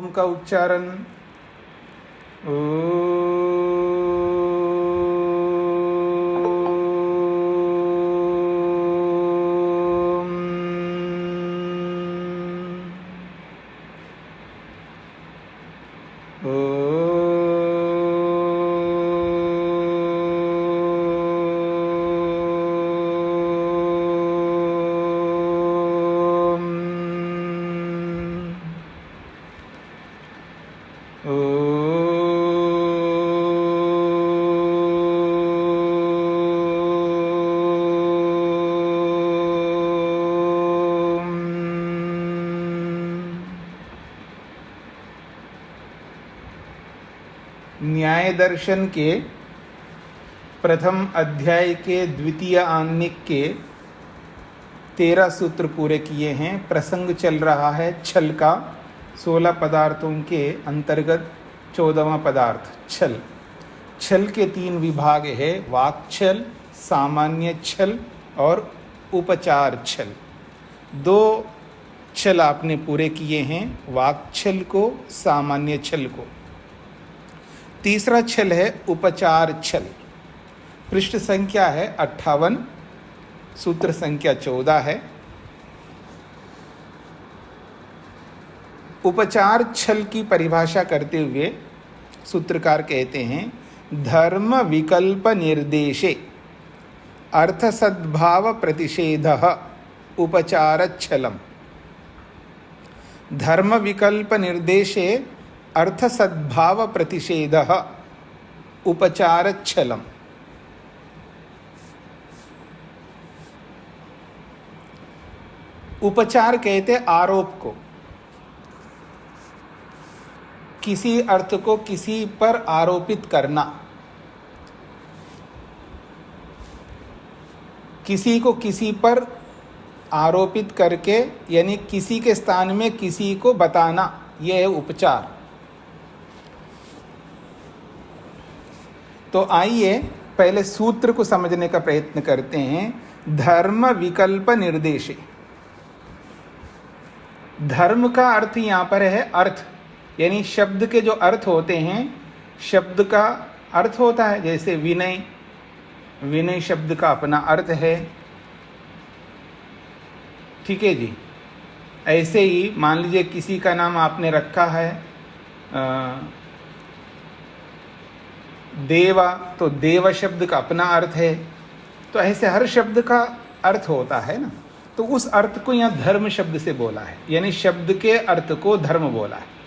ओम का उच्चारण न्याय दर्शन के प्रथम अध्याय के द्वितीय आन्निक के 13 सूत्र पूरे किए हैं। प्रसंग चल रहा है छल का। 16 पदार्थों के अंतर्गत 14वां पदार्थ छल। छल के 3 विभाग है, वाक छल, सामान्य छल और उपचार छल। 2 छल आपने पूरे किए हैं, वाक छल को, सामान्य छल को। तीसरा छल है उपचार छल। पृष्ठ संख्या है 58, सूत्र संख्या 14 है। उपचार छल की परिभाषा करते हुए सूत्रकार कहते हैं, धर्म विकल्प निर्देशे अर्थ सद्भाव प्रतिषेधः उपचार छलम। धर्म विकल्प निर्देशे अर्थ सद्भाव प्रतिषेधः उपचार छलम। उपचार कहते आरोप को, किसी अर्थ को किसी पर आरोपित करना, किसी को किसी पर आरोपित करके यानी किसी के स्थान में किसी को बताना, यह है उपचार। तो आइए पहले सूत्र को समझने का प्रयत्न करते हैं। धर्म विकल्प निर्देशे, धर्म का अर्थ यहाँ पर है अर्थ, यानी शब्द के जो अर्थ होते हैं, शब्द का अर्थ होता है। जैसे विनय, विनय शब्द का अपना अर्थ है, ठीक है जी। ऐसे ही मान लीजिए किसी का नाम आपने रखा है देवा, तो देव शब्द का अपना अर्थ है। तो ऐसे हर शब्द का अर्थ होता है ना, तो उस अर्थ को यहाँ धर्म शब्द से बोला है, यानी शब्द के अर्थ को धर्म बोला है।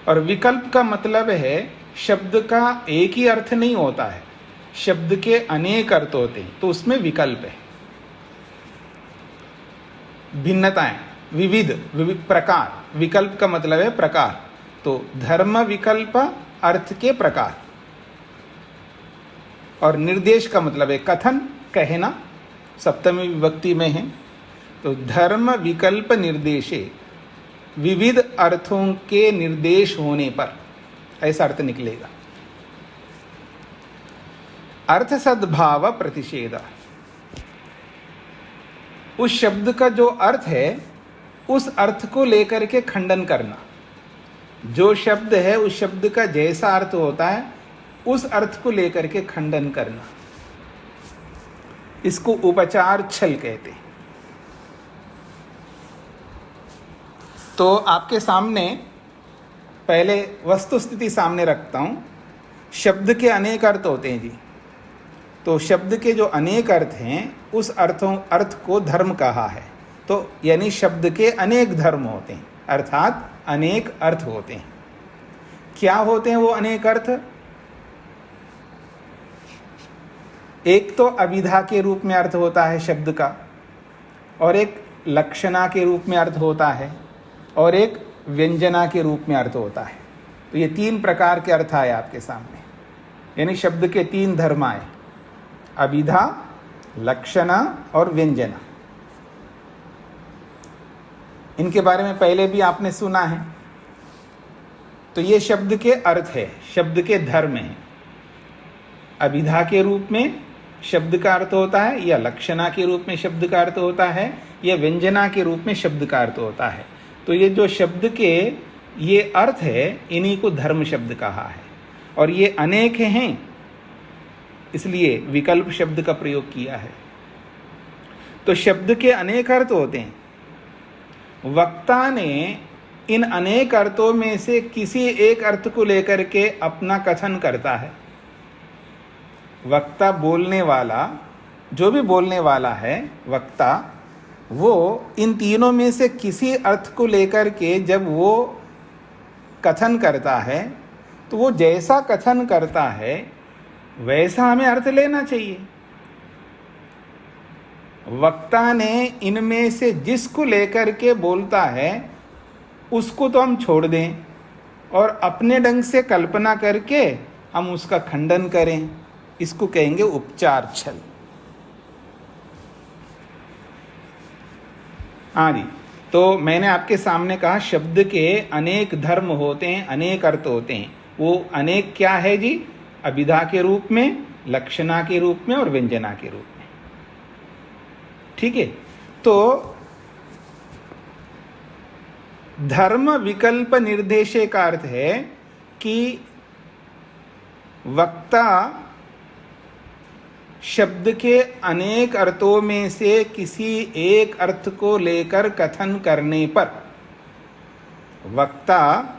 और विकल्प का मतलब है शब्द का एक ही अर्थ नहीं होता है, शब्द के अनेक अर्थ होते हैं, तो उसमें विकल्प है। भिन्नताएं, विविध प्रकार, विकल्प का मतलब है प्रकार। तो धर्म विकल्प अर्थ के प्रकार। और निर्देश का मतलब है कथन, कहना, सप्तमी विभक्ति में है। तो धर्म विकल्प निर्देशे, विविध अर्थों के निर्देश होने पर, ऐसा अर्थ निकलेगा। अर्थ सद्भाव प्रतिषेध, उस शब्द का जो अर्थ है उस अर्थ को लेकर के खंडन करना। जो शब्द है उस शब्द का जैसा अर्थ होता है उस अर्थ को लेकर के खंडन करना, इसको उपचार छल कहते हैं। तो आपके सामने पहले वस्तु स्थिति सामने रखता हूं। शब्द के अनेक अर्थ होते हैं जी। तो शब्द के जो अनेक अर्थ हैं उस अर्थ को धर्म कहा है। तो यानी शब्द के अनेक धर्म होते हैं, अर्थात अनेक अर्थ होते हैं। क्या होते हैं वो अनेक अर्थ? एक तो अभिधा के रूप में अर्थ होता है शब्द का, और एक लक्षणा के रूप में अर्थ होता है, और एक व्यंजना के रूप में अर्थ होता है। तो ये 3 प्रकार के अर्थ आए आपके सामने, यानी शब्द के 3 धर्म आए, अभिधा, लक्षणा और व्यंजना। इनके बारे में पहले भी आपने सुना है। तो ये शब्द के अर्थ है, शब्द के धर्म है। अभिधा के रूप में शब्द का अर्थ होता है, या लक्षणा के रूप में शब्द का अर्थ होता है, या व्यंजना के रूप में शब्द का अर्थ होता है। तो ये जो शब्द के ये अर्थ है, इन्हीं को धर्म शब्द कहा है। और ये अनेक हैं, इसलिए विकल्प शब्द का प्रयोग किया है। तो शब्द के अनेक अर्थ होते हैं। वक्ता ने इन अनेक अर्थों में से किसी एक अर्थ को लेकर के अपना कथन करता है। वक्ता बोलने वाला, जो भी बोलने वाला है वक्ता, वो इन तीनों में से किसी अर्थ को लेकर के जब वो कथन करता है, तो वो जैसा कथन करता है वैसा हमें अर्थ लेना चाहिए। वक्ता ने इनमें से जिसको लेकर के बोलता है उसको तो हम छोड़ दें और अपने ढंग से कल्पना करके हम उसका खंडन करें, इसको कहेंगे उपचार छल। हाँ जी, तो मैंने आपके सामने कहा शब्द के अनेक धर्म होते हैं, अनेक अर्थ होते हैं। वो अनेक क्या है जी? अभिधा के रूप में, लक्षणा के रूप में और व्यंजना के रूप में। ठीक है, तो धर्म विकल्प निर्देशे का अर्थ है कि वक्ता शब्द के अनेक अर्थों में से किसी एक अर्थ को लेकर कथन करने पर, वक्ता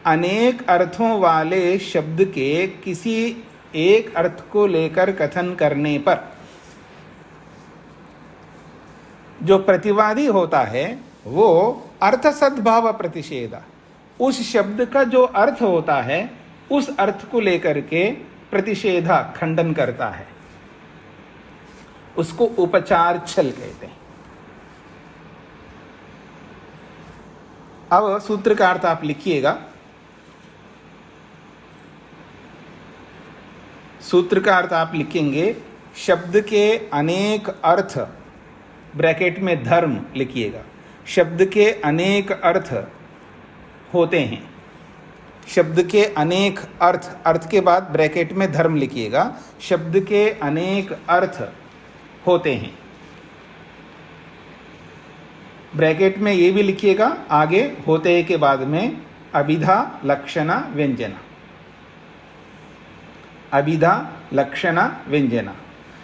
अनेक अर्थों वाले शब्द के किसी एक अर्थ को लेकर कथन करने पर जो प्रतिवादी होता है वो अर्थ सद्भाव प्रतिषेधा, उस शब्द का जो अर्थ होता है उस अर्थ को लेकर के प्रतिषेधा, खंडन करता है, उसको उपचार छल कहते हैं। अब सूत्र का अर्थ आप लिखिएगा। सूत्र का अर्थ आप लिखेंगे, शब्द के अनेक अर्थ, ब्रैकेट में धर्म लिखिएगा। शब्द के अनेक अर्थ होते हैं। शब्द के अनेक अर्थ, अर्थ के बाद ब्रैकेट में धर्म लिखिएगा। शब्द के अनेक अर्थ होते हैं। ब्रैकेट में ये भी लिखिएगा आगे होते के बाद में अभिधा लक्षणा व्यंजना, अभिधा लक्षणा व्यंजना।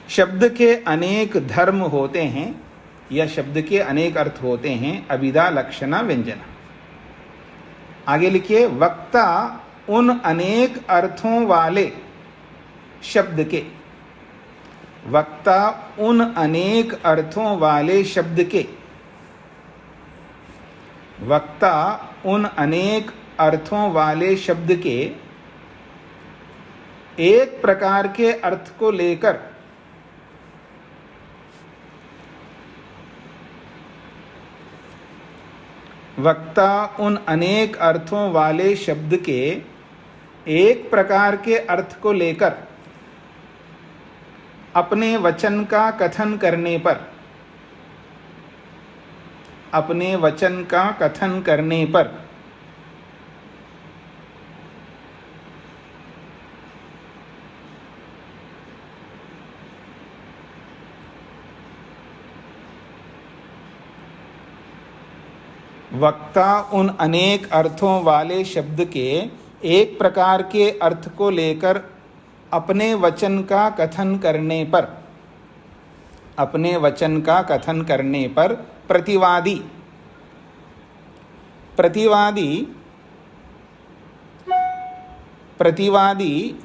शब्द के अनेक धर्म होते हैं या शब्द के अनेक अर्थ होते हैं, अभिधा लक्षणा व्यंजना। आगे लिखिए, वक्ता उन अनेक अर्थों वाले शब्द के, वक्ता उन अनेक अर्थों वाले शब्द के, वक्ता उन अनेक अर्थों वाले शब्द के एक प्रकार के अर्थ को लेकर वक्ता उन अनेक अर्थों वाले शब्द के एक प्रकार के अर्थ को लेकर अपने वचन का कथन करने पर, अपने वचन का कथन करने पर वक्ता उन अनेक अर्थों वाले शब्द के एक प्रकार के अर्थ को लेकर अपने वचन का कथन करने पर, अपने वचन का कथन करने पर प्रतिवादी, प्रतिवादी, प्रतिवादी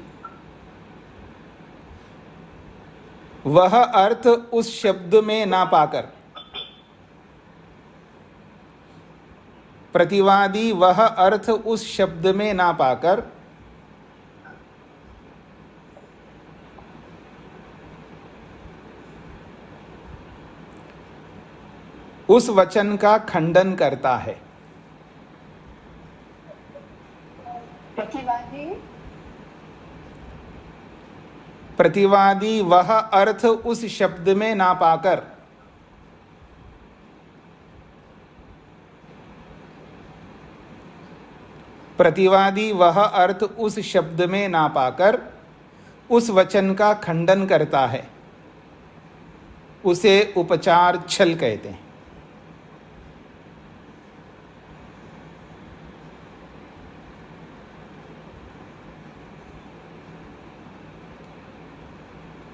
वह अर्थ उस शब्द में ना पाकर, प्रतिवादी वह अर्थ उस शब्द में ना पाकर उस वचन का खंडन करता है। प्रतिवादी वह अर्थ उस शब्द में ना पाकर, प्रतिवादी वह अर्थ उस शब्द में ना पाकर उस वचन का खंडन करता है, उसे उपचार छल कहते हैं।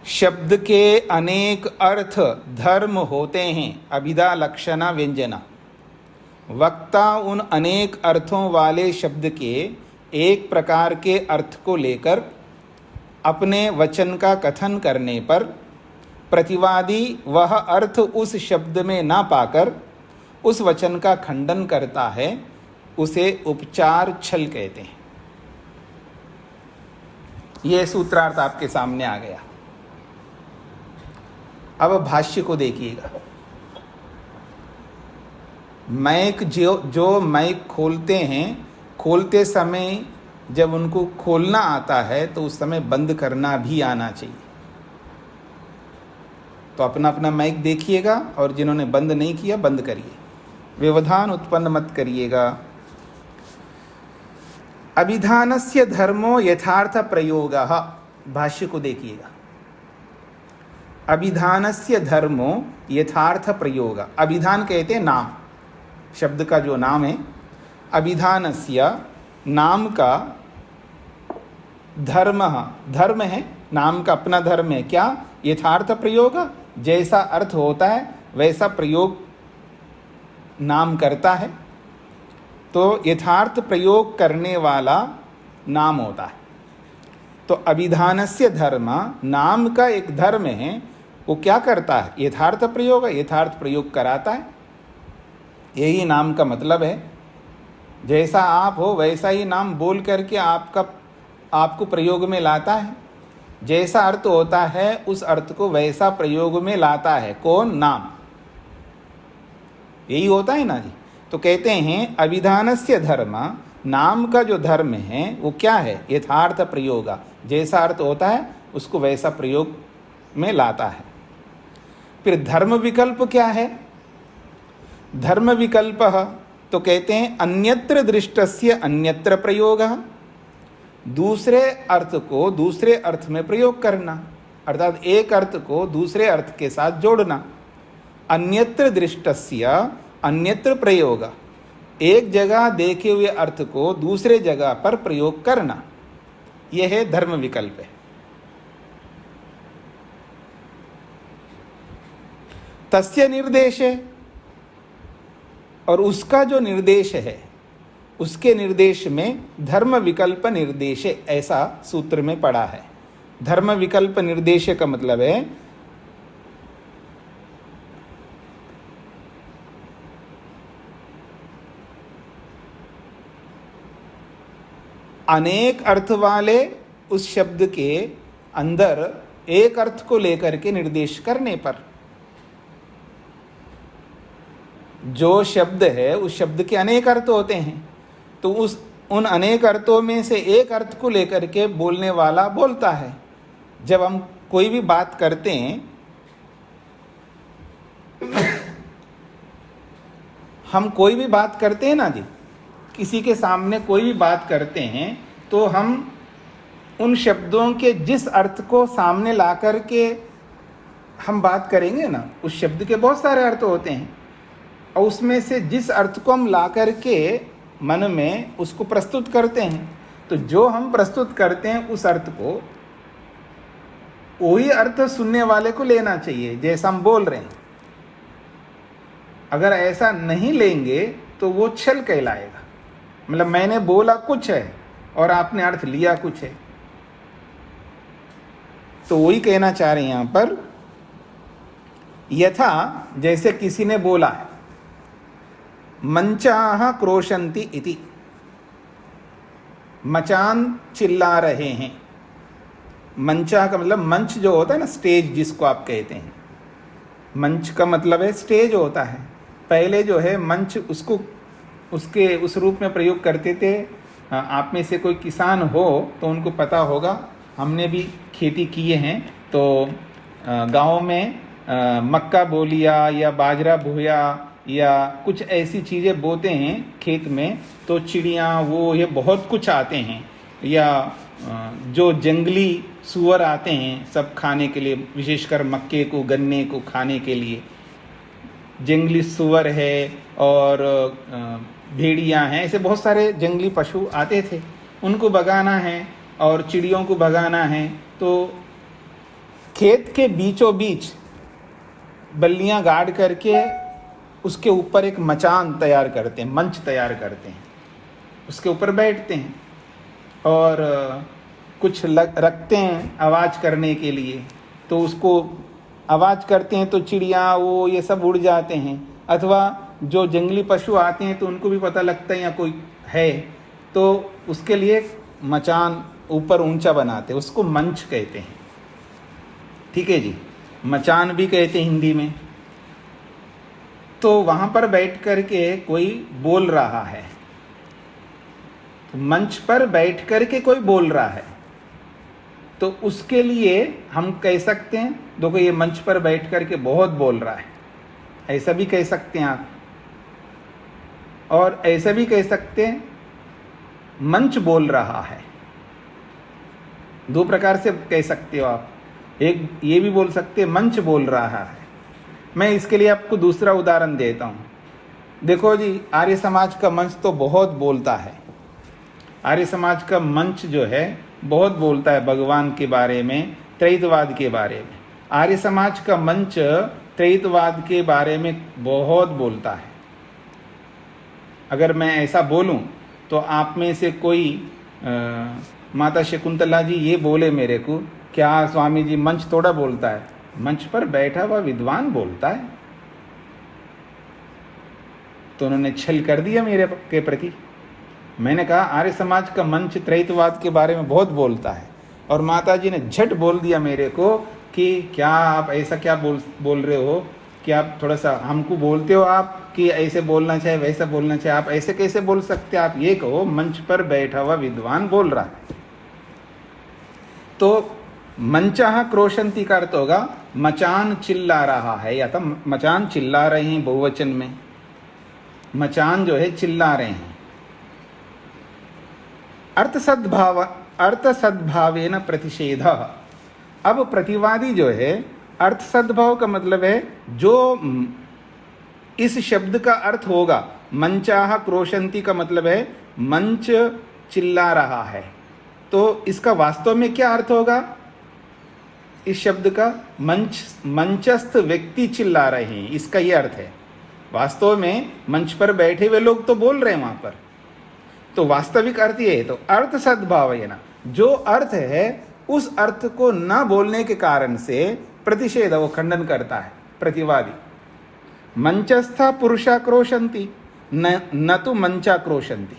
शब्द के अनेक अर्थ धर्म होते हैं, अभिधा लक्षणा व्यंजना। वक्ता उन अनेक अर्थों वाले शब्द के एक प्रकार के अर्थ को लेकर अपने वचन का कथन करने पर प्रतिवादी वह अर्थ उस शब्द में ना पाकर उस वचन का खंडन करता है, उसे उपचार छल कहते हैं। यह सूत्रार्थ आपके सामने आ गया। अब भाष्य को देखिएगा। माइक जो माइक खोलते हैं, खोलते समय जब उनको खोलना आता है तो उस समय बंद करना भी आना चाहिए। तो अपना अपना माइक देखिएगा और जिन्होंने बंद नहीं किया बंद करिए, व्यवधान उत्पन्न मत करिएगा। अभिधानस्य धर्मो यथार्थ प्रयोगः, भाष्य को देखिएगा। अभिधानस्य धर्मो यथार्थ प्रयोग। अभिधान कहते हैं नाम, शब्द का जो नाम है। अभिधानस्य नाम का धर्म, धर्म है नाम का, अपना धर्म है क्या? यथार्थ प्रयोग, जैसा अर्थ होता है वैसा प्रयोग नाम करता है। तो यथार्थ प्रयोग करने वाला नाम होता है। तो अभिधानस्य धर्म, नाम का एक धर्म है, वो क्या करता है? यथार्थ प्रयोग, यथार्थ प्रयोग कराता है। यही नाम का मतलब है। जैसा आप हो वैसा ही नाम बोल करके आपको प्रयोग में लाता है। जैसा अर्थ होता है उस अर्थ को वैसा प्रयोग में लाता है। कौन? नाम। यही होता है ना जी। तो कहते हैं अभिधानस्य धर्म, नाम का जो धर्म है वो क्या है? यथार्थ प्रयोग, जैसा अर्थ होता है उसको वैसा प्रयोग में लाता है। फिर धर्म विकल्प क्या है? धर्म विकल्प तो कहते हैं अन्यत्र दृष्टस्य अन्यत्र प्रयोगः, दूसरे अर्थ को दूसरे अर्थ में प्रयोग करना, अर्थात एक अर्थ को दूसरे अर्थ के साथ जोड़ना। अन्यत्र दृष्टस्य अन्यत्र प्रयोग, एक जगह देखे हुए अर्थ को दूसरे जगह पर प्रयोग करना, यह है धर्म विकल्प है। तस्य निर्देश है, और उसका जो निर्देश है उसके निर्देश में धर्म विकल्प निर्देश, ऐसा सूत्र में पढ़ा है। धर्म विकल्प निर्देश का मतलब है अनेक अर्थ वाले उस शब्द के अंदर एक अर्थ को लेकर के निर्देश करने पर। जो शब्द है उस शब्द के अनेक अर्थ होते हैं, तो उन अनेक अर्थों में से एक अर्थ को लेकर के बोलने वाला बोलता है। जब हम कोई भी बात करते हैं, हम कोई भी बात करते हैं ना जी, किसी के सामने कोई भी बात करते हैं तो हम उन शब्दों के जिस अर्थ को सामने ला कर के हम बात करेंगे ना, उस शब्द के बहुत सारे अर्थ होते हैं, और उसमें से जिस अर्थ को हम ला कर के मन में उसको प्रस्तुत करते हैं, तो जो हम प्रस्तुत करते हैं उस अर्थ को, वही अर्थ सुनने वाले को लेना चाहिए जैसा हम बोल रहे हैं। अगर ऐसा नहीं लेंगे तो वो छल कहलाएगा। मतलब मैंने बोला कुछ है और आपने अर्थ लिया कुछ है। तो वही कहना चाह रहे हैं यहाँ पर, यथा जैसे किसी ने बोला है मंचाः क्रोशन्ति इति, मचान चिल्ला रहे हैं। मंचा का मतलब मंच जो होता है ना, स्टेज जिसको आप कहते हैं, मंच का मतलब है स्टेज होता है। पहले जो है मंच, उसको उसके उस रूप में प्रयोग करते थे। आप में से कोई किसान हो तो उनको पता होगा, हमने भी खेती किए हैं। तो गाँव में मक्का बो लिया या बाजरा बोया या कुछ ऐसी चीज़ें बोते हैं खेत में, तो चिड़ियाँ वो ये बहुत कुछ आते हैं, या जो जंगली सूअर आते हैं सब खाने के लिए, विशेषकर मक्के को गन्ने को खाने के लिए। जंगली सूअर है और भेड़ियाँ हैं, ऐसे बहुत सारे जंगली पशु आते थे। उनको भगाना है और चिड़ियों को भगाना है, तो खेत के बीचों बीच बल्लियां गाड़ करके उसके ऊपर एक मचान तैयार करते हैं, मंच तैयार करते हैं, उसके ऊपर बैठते हैं और कुछ रखते हैं आवाज़ करने के लिए। तो उसको आवाज़ करते हैं तो चिड़िया वो ये सब उड़ जाते हैं, अथवा जो जंगली पशु आते हैं तो उनको भी पता लगता है या कोई है, तो उसके लिए मचान ऊपर ऊंचा बनाते हैं, उसको मंच कहते हैं। ठीक है जी, मचान भी कहते हैं हिंदी में। तो वहाँ पर बैठ कर के कोई बोल रहा है, तो मंच पर बैठ कर के कोई बोल रहा है, तो उसके लिए हम कह सकते हैं, देखो ये मंच पर बैठ कर के बहुत बोल रहा है, ऐसा भी कह सकते हैं आप। और ऐसा भी कह सकते हैं मंच बोल रहा है। दो प्रकार से कह सकते हो आप। एक ये भी बोल सकते हैं मंच बोल रहा है। मैं इसके लिए आपको दूसरा उदाहरण देता हूँ। देखो जी, आर्य समाज का मंच तो बहुत बोलता है। आर्य समाज का मंच जो है बहुत बोलता है भगवान के बारे में, त्रैतवाद के बारे में। आर्य समाज का मंच त्रैतवाद के बारे में बहुत बोलता है। अगर मैं ऐसा बोलूं तो आप में से कोई माता शकुंतला जी ये बोले मेरे को, क्या स्वामी जी मंच थोड़ा बोलता है? मंच पर बैठा हुआ विद्वान बोलता है। तो उन्होंने छल कर दिया मेरे के प्रति। मैंने कहा आर्य समाज का मंच त्रैतवाद के बारे में बहुत बोलता है, और माता जी ने झट बोल दिया मेरे को कि क्या आप ऐसा क्या बोल रहे हो कि आप थोड़ा सा हमको बोलते हो आप कि ऐसे बोलना चाहिए वैसा बोलना चाहिए, आप ऐसे कैसे बोल सकते हैं? आप ये कहो मंच पर बैठा हुआ विद्वान बोल रहा है। तो मंचः क्रोशंती का अर्थ होगा मचान चिल्ला रहा है, या तो मचान चिल्ला रहे हैं बहुवचन में। मचान जो है चिल्ला रहे हैं। अर्थ सद्भावेन प्रतिषेध। अब प्रतिवादी जो है, अर्थ सद्भाव का मतलब है जो इस शब्द का अर्थ होगा। मंचाः क्रोशंती का मतलब है मंच चिल्ला रहा है। तो इसका वास्तव में क्या अर्थ होगा? इस शब्द का मंचस्थ व्यक्ति चिल्ला रहे हैं, इसका ये अर्थ है। वास्तव में मंच पर बैठे हुए लोग तो बोल रहे हैं वहां पर। तो वास्तविक अर्थ ये है। तो अर्थ सद्भाव है ना, जो अर्थ है उस अर्थ को न बोलने के कारण से प्रतिषेध, वो खंडन करता है प्रतिवादी। मंचस्था पुरुषा क्रोशंती न तो मंचा क्रोशंती।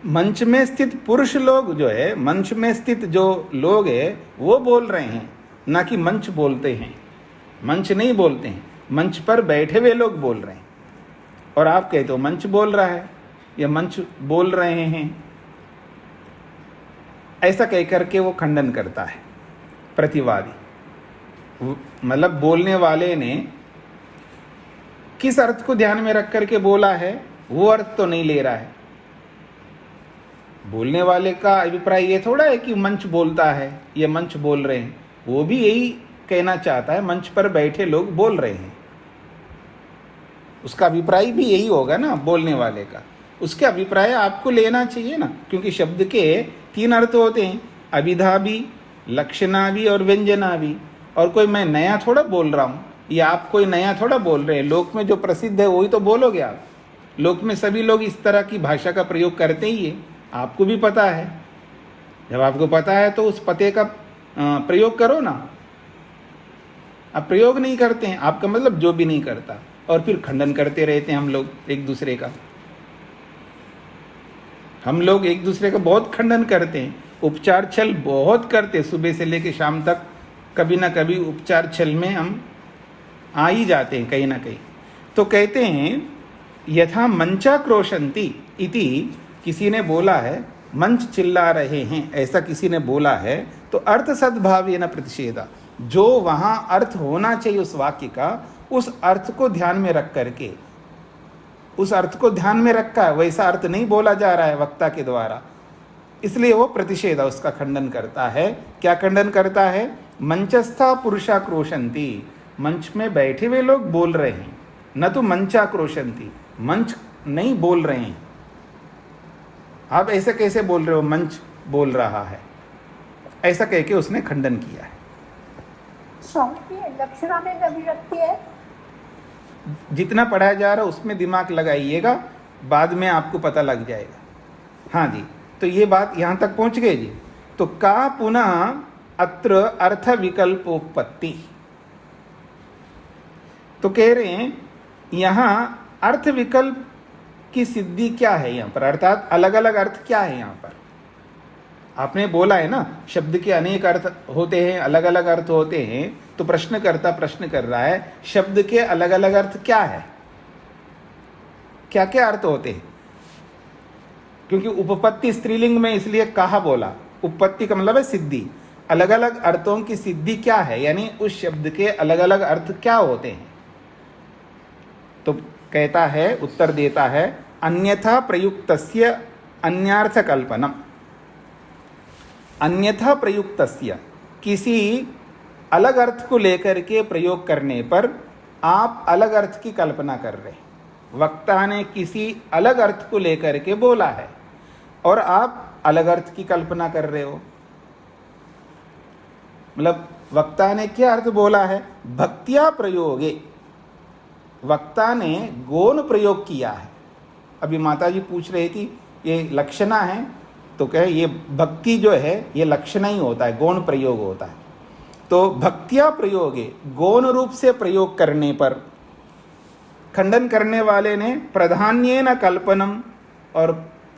मंच में स्थित पुरुष लोग जो है, मंच में स्थित जो लोग है वो बोल रहे हैं, ना कि मंच बोलते हैं। मंच नहीं बोलते हैं, मंच पर बैठे हुए लोग बोल रहे हैं। और आप कहते हो मंच बोल रहा है या मंच बोल रहे हैं, ऐसा कह करके वो खंडन करता है प्रतिवादी। मतलब बोलने वाले ने किस अर्थ को ध्यान में रख करके बोला है वो अर्थ तो नहीं ले रहा है। बोलने वाले का अभिप्राय ये थोड़ा है कि मंच बोलता है या मंच बोल रहे हैं, वो भी यही कहना चाहता है मंच पर बैठे लोग बोल रहे हैं। उसका अभिप्राय भी यही होगा ना बोलने वाले का। उसके अभिप्राय आपको लेना चाहिए ना, क्योंकि शब्द के 3 अर्थ होते हैं, अभिधा भी, लक्षणा भी और व्यंजना भी। और कोई मैं नया थोड़ा बोल रहा हूँ, या आप कोई नया थोड़ा बोल रहे हैं। लोक में जो प्रसिद्ध है वही तो बोलोगे आप। लोक में सभी लोग इस तरह की भाषा का प्रयोग करते ही है, आपको भी पता है। जब आपको पता है तो उस पते का प्रयोग करो ना। आप प्रयोग नहीं करते हैं, आपका मतलब जो भी नहीं करता, और फिर खंडन करते रहते हैं हम लोग एक दूसरे का। हम लोग एक दूसरे का बहुत खंडन करते हैं, उपचार छल बहुत करते हैं। सुबह से लेकर शाम तक कभी ना कभी उपचार छल में हम आ ही जाते हैं कहीं ना कहीं। तो कहते हैं यथा मंचा क्रोशंती इति, किसी ने बोला है मंच चिल्ला रहे हैं, ऐसा किसी ने बोला है, तो अर्थ सद्भावेन प्रतिषेधा। जो वहाँ अर्थ होना चाहिए उस वाक्य का, उस अर्थ को ध्यान में रख करके, उस अर्थ को ध्यान में रखा है, वैसा अर्थ नहीं बोला जा रहा है वक्ता के द्वारा, इसलिए वो प्रतिषेध उसका खंडन करता है। क्या खंडन करता है? मंचस्था पुरुषा क्रोशंती, मंच में बैठे हुए लोग बोल रहे हैं, न तो मंचा क्रोशंती, मंच नहीं बोल रहे हैं। आप ऐसे कैसे बोल रहे हो मंच बोल रहा है? ऐसा कह के उसने खंडन किया है। स्वामी लक्षणा में विभक्ति है। जितना पढ़ाया जा रहा है उसमें दिमाग लगाइएगा, बाद में आपको पता लग जाएगा। हाँ जी, तो ये बात यहाँ तक पहुँच गए जी। तो का पुनः अत्र अर्थ विकल्पोत्पत्ति, तो कह रहे हैं यहाँ अर्थ विकल्प की सिद्धि क्या है यहाँ पर, अर्थात अलग अलग अर्थ क्या है यहाँ पर। आपने बोला है ना शब्द के अनेक अर्थ होते हैं, अलग अलग अर्थ होते हैं, तो प्रश्नकर्ता प्रश्न कर रहा है शब्द के अलग अलग अर्थ क्या है, क्या क्या अर्थ होते हैं। क्योंकि उपपत्ति स्त्रीलिंग में इसलिए कहा बोला, उपपत्ति का मतलब है सिद्धि, अलग अलग अर्थों की सिद्धि क्या है, यानी उस शब्द के अलग अलग अर्थ क्या होते हैं। तो कहता है, उत्तर देता है, अन्यथा प्रयुक्तस्य अन्यार्थ कल्पनम। अन्यथा प्रयुक्तस्य, किसी अलग अर्थ को लेकर के प्रयोग करने पर आप अलग अर्थ की कल्पना कर रहे हैं। वक्ता ने किसी अलग अर्थ को लेकर के बोला है और आप अलग अर्थ की कल्पना कर रहे हो। मतलब वक्ता ने क्या अर्थ बोला है, भक्त्या प्रयोगे, वक्ता ने गौण प्रयोग किया है। अभी माता जी पूछ रही थी ये लक्षणा है, तो कहे ये भक्ति जो है ये लक्षणा ही होता है, गौण प्रयोग होता है। तो भक्त्या प्रयोगे, गौण रूप से प्रयोग करने पर, खंडन करने वाले ने प्रधान्येन कल्पनम, और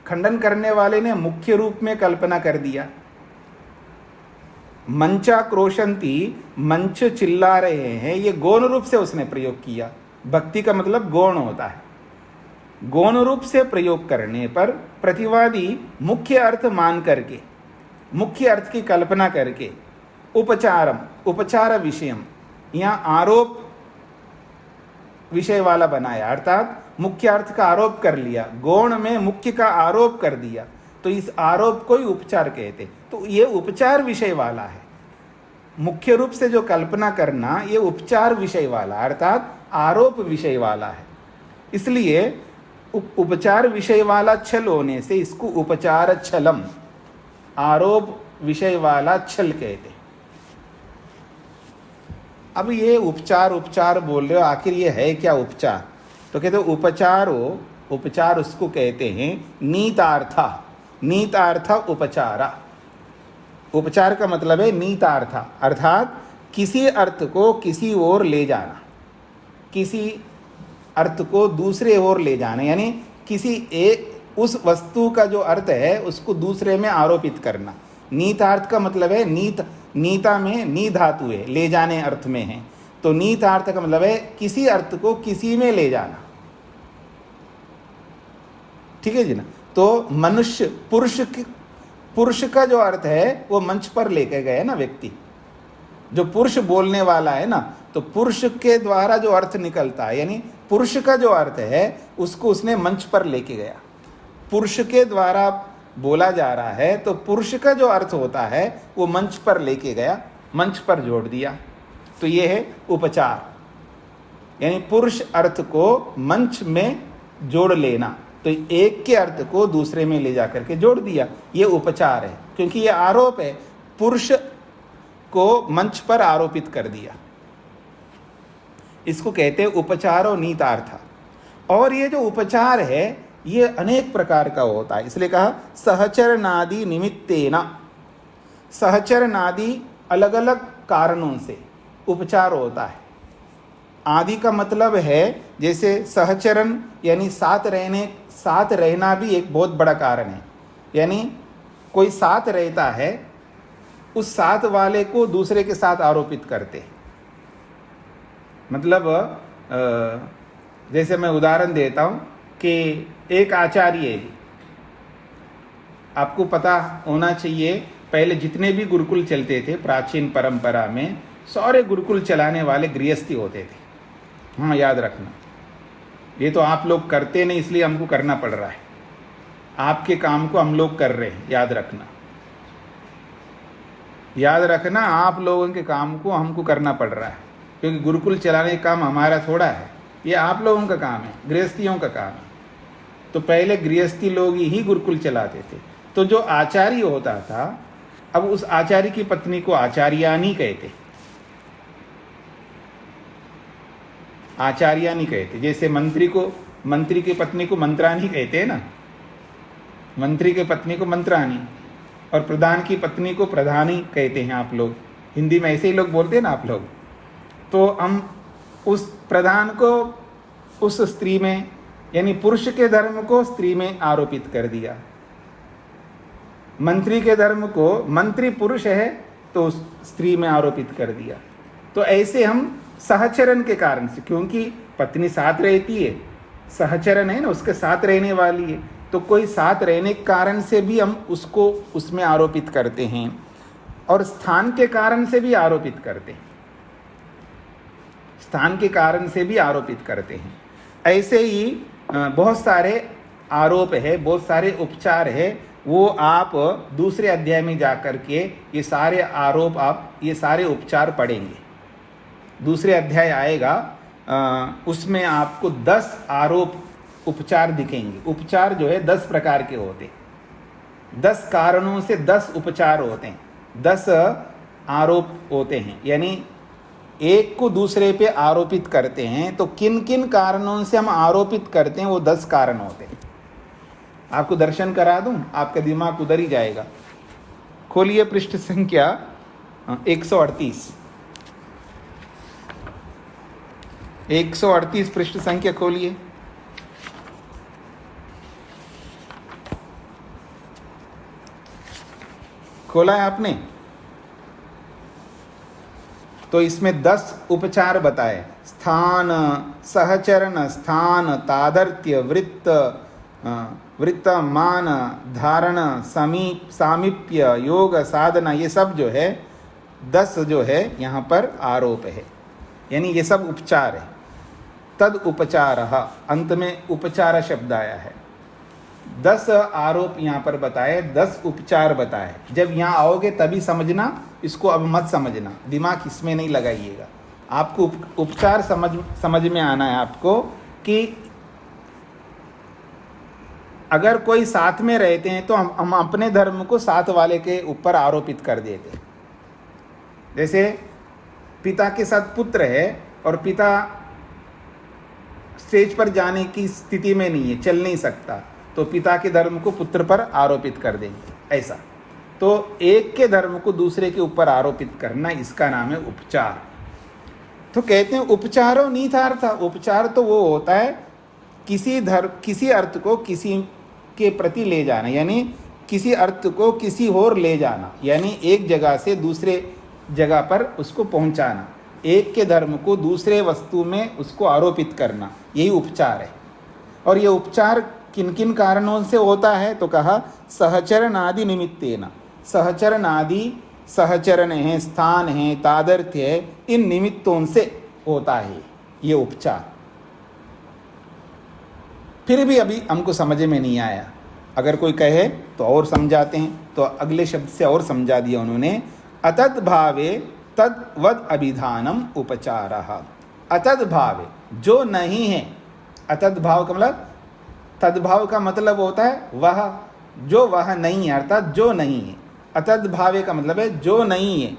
खंडन करने वाले ने मुख्य रूप में कल्पना कर दिया। मंचा क्रोशंती, मंच चिल्ला रहे हैं, ये गौण रूप से उसने प्रयोग किया। भक्ति का मतलब गौण होता है। गौण रूप से प्रयोग करने पर प्रतिवादी मुख्य अर्थ मान करके, मुख्य अर्थ की कल्पना करके, उपचारम, उपचार विषयम, यहाँ आरोप विषय वाला बनाया, अर्थात मुख्य अर्थ का आरोप कर लिया, गौण में मुख्य का आरोप कर दिया, तो इस आरोप को ही उपचार कहते। तो ये उपचार विषय वाला है। मुख्य रूप से जो कल्पना करना ये उपचार विषय वाला, अर्थात आरोप विषय वाला है। इसलिए उपचार विषय वाला छल होने से इसको उपचार छलम, आरोप विषय वाला छल कहते। अब ये उपचार उपचार बोल रहे हो, आखिर ये है क्या उपचार? तो कहते उपचारो, उपचार उसको कहते हैं नीतार्था, नीतार्था उपचारा। उपचार का मतलब है नीतार्था, अर्थात किसी अर्थ को किसी ओर ले जाना, किसी अर्थ को दूसरे ओर ले जाना, यानी किसी एक उस वस्तु का जो अर्थ है उसको दूसरे में आरोपित करना। नीतार्थ का मतलब है नीत, नीता में नी धातु है, ले जाने अर्थ में है, तो नीतार्थ का मतलब है किसी अर्थ को किसी में ले जाना। ठीक है जी ना। तो मनुष्य, पुरुष का जो अर्थ है वो मंच पर लेके गए ना व्यक्ति, जो पुरुष बोलने वाला है ना, तो पुरुष के द्वारा जो अर्थ निकलता है, यानी पुरुष का जो अर्थ है उसको उसने मंच पर लेके गया। पुरुष के द्वारा बोला जा रहा है तो पुरुष का जो अर्थ होता है वो मंच पर लेके गया, मंच पर जोड़ दिया। तो ये है उपचार, यानी पुरुष अर्थ को मंच में जोड़ लेना, तो एक के अर्थ को दूसरे में ले जा करके जोड़ दिया, ये उपचार है। क्योंकि ये आरोप है, पुरुष को मंच पर आरोपित कर दिया, इसको कहते हैं उपचारो नीतार्थ। और ये जो उपचार है ये अनेक प्रकार का होता है, इसलिए कहा सहचरनादि निमित्तेना, सहचरनादि अलग अलग कारणों से उपचार होता है। आदि का मतलब है जैसे सहचरण यानी साथ रहने, साथ रहना भी एक बहुत बड़ा कारण है। यानी कोई साथ रहता है, उस साथ वाले को दूसरे के साथ आरोपित करते। मतलब जैसे मैं उदाहरण देता हूँ कि एक आचार्य है, आपको पता होना चाहिए पहले जितने भी गुरुकुल चलते थे प्राचीन परंपरा में, सारे गुरुकुल चलाने वाले गृहस्थी होते थे। हाँ, याद रखना, ये तो आप लोग करते नहीं इसलिए हमको करना पड़ रहा है, आपके काम को हम लोग कर रहे हैं, याद रखना, याद रखना, आप लोगों के काम को हमको करना पड़ रहा है, क्योंकि गुरुकुल चलाने का काम हमारा थोड़ा है, ये आप लोगों का काम है, गृहस्थियों का काम है। तो पहले गृहस्थी लोग ही गुरुकुल चलाते थे। तो जो आचार्य होता था, अब उस आचार्य की पत्नी को आचार्यानी कहते, आचार्या नहीं कहते। जैसे मंत्री की पत्नी को मंत्रानी कहते हैं ना, मंत्री की पत्नी को मंत्रानी, और प्रधान की पत्नी को प्रधानी कहते हैं आप लोग। हिंदी में ऐसे ही लोग बोलते हैं ना आप लोग। तो हम उस प्रधान को उस स्त्री में, यानी पुरुष के धर्म को स्त्री में आरोपित कर दिया। मंत्री के धर्म को, मंत्री पुरुष है तो उस स्त्री में आरोपित कर दिया। तो ऐसे हम सहचरण के कारण से, क्योंकि पत्नी साथ रहती है, सहचरण है ना, उसके साथ रहने वाली है, तो कोई साथ रहने के कारण से भी हम उसको उसमें आरोपित करते हैं, और स्थान के कारण से भी आरोपित करते हैं, स्थान के कारण से भी आरोपित करते हैं। ऐसे ही बहुत सारे आरोप है, बहुत सारे उपचार है, वो आप दूसरे अध्याय में जाकर के ये सारे आरोप, आप ये सारे उपचार पढ़ेंगे। दूसरे अध्याय आएगा, उसमें आपको 10 आरोप उपचार दिखेंगे। उपचार जो है 10 प्रकार के होते हैं, 10 कारणों से 10 उपचार होते हैं, 10 आरोप होते हैं। यानी एक को दूसरे पे आरोपित करते हैं, तो किन किन कारणों से हम आरोपित करते हैं वो 10 कारण होते हैं। आपको दर्शन करा दूं, आपका दिमाग उधर ही जाएगा। खोलिए पृष्ठ संख्या 138, 138 पृष्ठ संख्या खोलिए। खोला है आपने? तो इसमें 10 उपचार बताए। स्थान, सहचरण, स्थान, तादर्थ्य, वृत्त, वृत्त, मान, धारण, सामीप्य, योग, साधना, ये सब जो है 10 जो है यहाँ पर आरोप है, यानी ये सब उपचार है। तद उपचार, अंत में उपचार शब्द आया है। 10 आरोप यहाँ पर बताए, 10 उपचार बताए। जब यहाँ आओगे तभी समझना, इसको अब मत समझना, दिमाग इसमें नहीं लगाइएगा। आपको उपचार समझ में आना है आपको कि अगर कोई साथ में रहते हैं तो हम अपने धर्म को साथ वाले के ऊपर आरोपित कर देते हैं। जैसे पिता के साथ पुत्र है और पिता स्टेज पर जाने की स्थिति में नहीं है, चल नहीं सकता, तो पिता के धर्म को पुत्र पर आरोपित कर देंगे, ऐसा। तो एक के धर्म को दूसरे के ऊपर आरोपित करना, इसका नाम है उपचार। तो कहते हैं उपचारो नीथार्थ। उपचार तो वो होता है किसी अर्थ को किसी के प्रति ले जाना, यानी किसी अर्थ को किसी और ले जाना, यानी एक जगह से दूसरे जगह पर उसको पहुंचाना, एक के धर्म को दूसरे वस्तु में उसको आरोपित करना, यही उपचार है। और ये उपचार किन किन कारणों से होता है? तो कहा सहचरण आदि निमित्तेन। सहचरण आदि, सहचरण है, स्थान है, तादर्थ्य है, इन निमित्तों से होता है ये उपचार। फिर भी अभी हमको समझ में नहीं आया, अगर कोई कहे तो और समझाते हैं। तो अगले शब्द से और समझा दिया उन्होंने, अतद् भावे तद्वद अभिधानम उपचारः। अतद् भावे, जो नहीं है, अतद् भाव का मतलब, तद्भाव का मतलब होता है वह, जो वह नहीं है, अर्थात जो नहीं है। अतद् भावे का मतलब है जो नहीं है,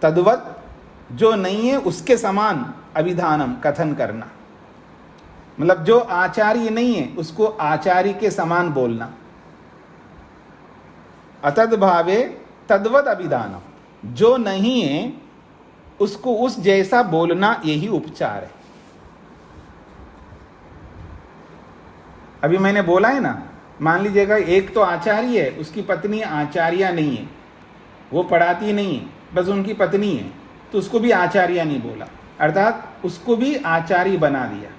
तद्वत, जो नहीं है उसके समान अभिधानम, कथन करना, मतलब जो आचार्य नहीं है उसको आचार्य के समान बोलना। अतद् भावे तद्वत अभिधानम, जो नहीं है उसको उस जैसा बोलना, यही उपचार है। अभी मैंने बोला है ना, मान लीजिएगा एक तो आचार्य है, उसकी पत्नी आचार्या नहीं है, वो पढ़ाती नहीं है, बस उनकी पत्नी है, तो उसको भी आचार्या नहीं बोला, अर्थात उसको भी आचार्य बना दिया।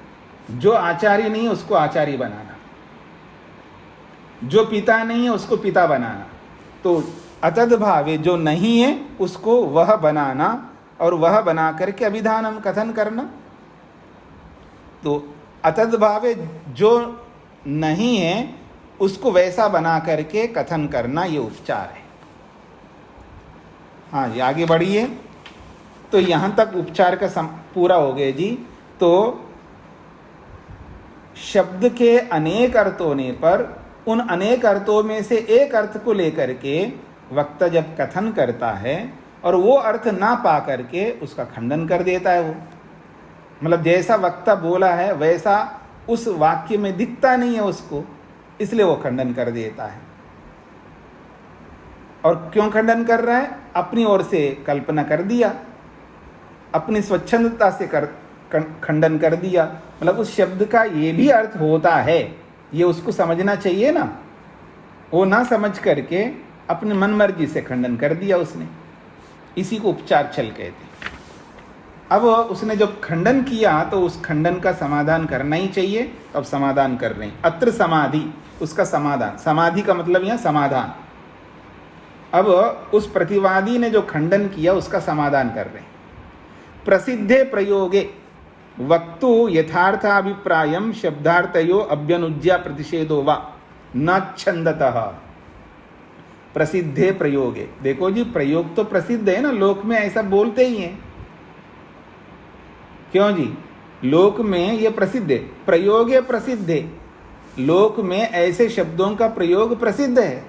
जो आचार्य नहीं है उसको आचार्य बनाना, जो पिता नहीं है उसको पिता बनाना। तो अतद् भावे, जो नहीं है उसको वह बनाना, और वह बना करके अभिधानम, कथन करना। तो अतद् भावे, जो नहीं है उसको वैसा बना करके कथन करना, ये उपचार है। हाँ जी, आगे बढ़िए। तो यहाँ तक उपचार का पूरा हो गया जी। तो शब्द के अनेक अर्थ होने पर उन अनेक अर्थों में से एक अर्थ को लेकर के वक्ता जब कथन करता है और वो अर्थ ना पा करके उसका खंडन कर देता है वो, मतलब जैसा वक्ता बोला है वैसा उस वाक्य में दिखता नहीं है उसको, इसलिए वो खंडन कर देता है। और क्यों खंडन कर रहा है? अपनी ओर से कल्पना कर दिया, अपनी स्वच्छंदता से खंडन कर दिया। मतलब उस शब्द का ये भी अर्थ होता है, ये उसको समझना चाहिए ना, वो ना समझ करके अपनी मनमर्जी से खंडन कर दिया उसने। इसी को उपचार छल कहते हैं। अब उसने जब खंडन किया तो उस खंडन का समाधान करना ही चाहिए। अब समाधान कर रहे हैं, अत्र समाधि, उसका समाधान। समाधि का मतलब यहाँ समाधान। अब उस प्रतिवादी ने जो खंडन किया उसका समाधान कर रहे हैं। प्रसिद्धे प्रयोगे वक्तु यथार्थाभिप्रायम शब्दार्थयो अभ्यनुज्या प्रतिषेधो वा न छंदतः। प्रसिद्धे प्रयोगे, देखो जी प्रयोग तो प्रसिद्ध है ना, लोक में ऐसा बोलते ही हैं। क्यों जी? लोक में ये प्रसिद्ध है, प्रयोगे प्रसिद्ध है, लोक में ऐसे शब्दों का प्रयोग प्रसिद्ध है।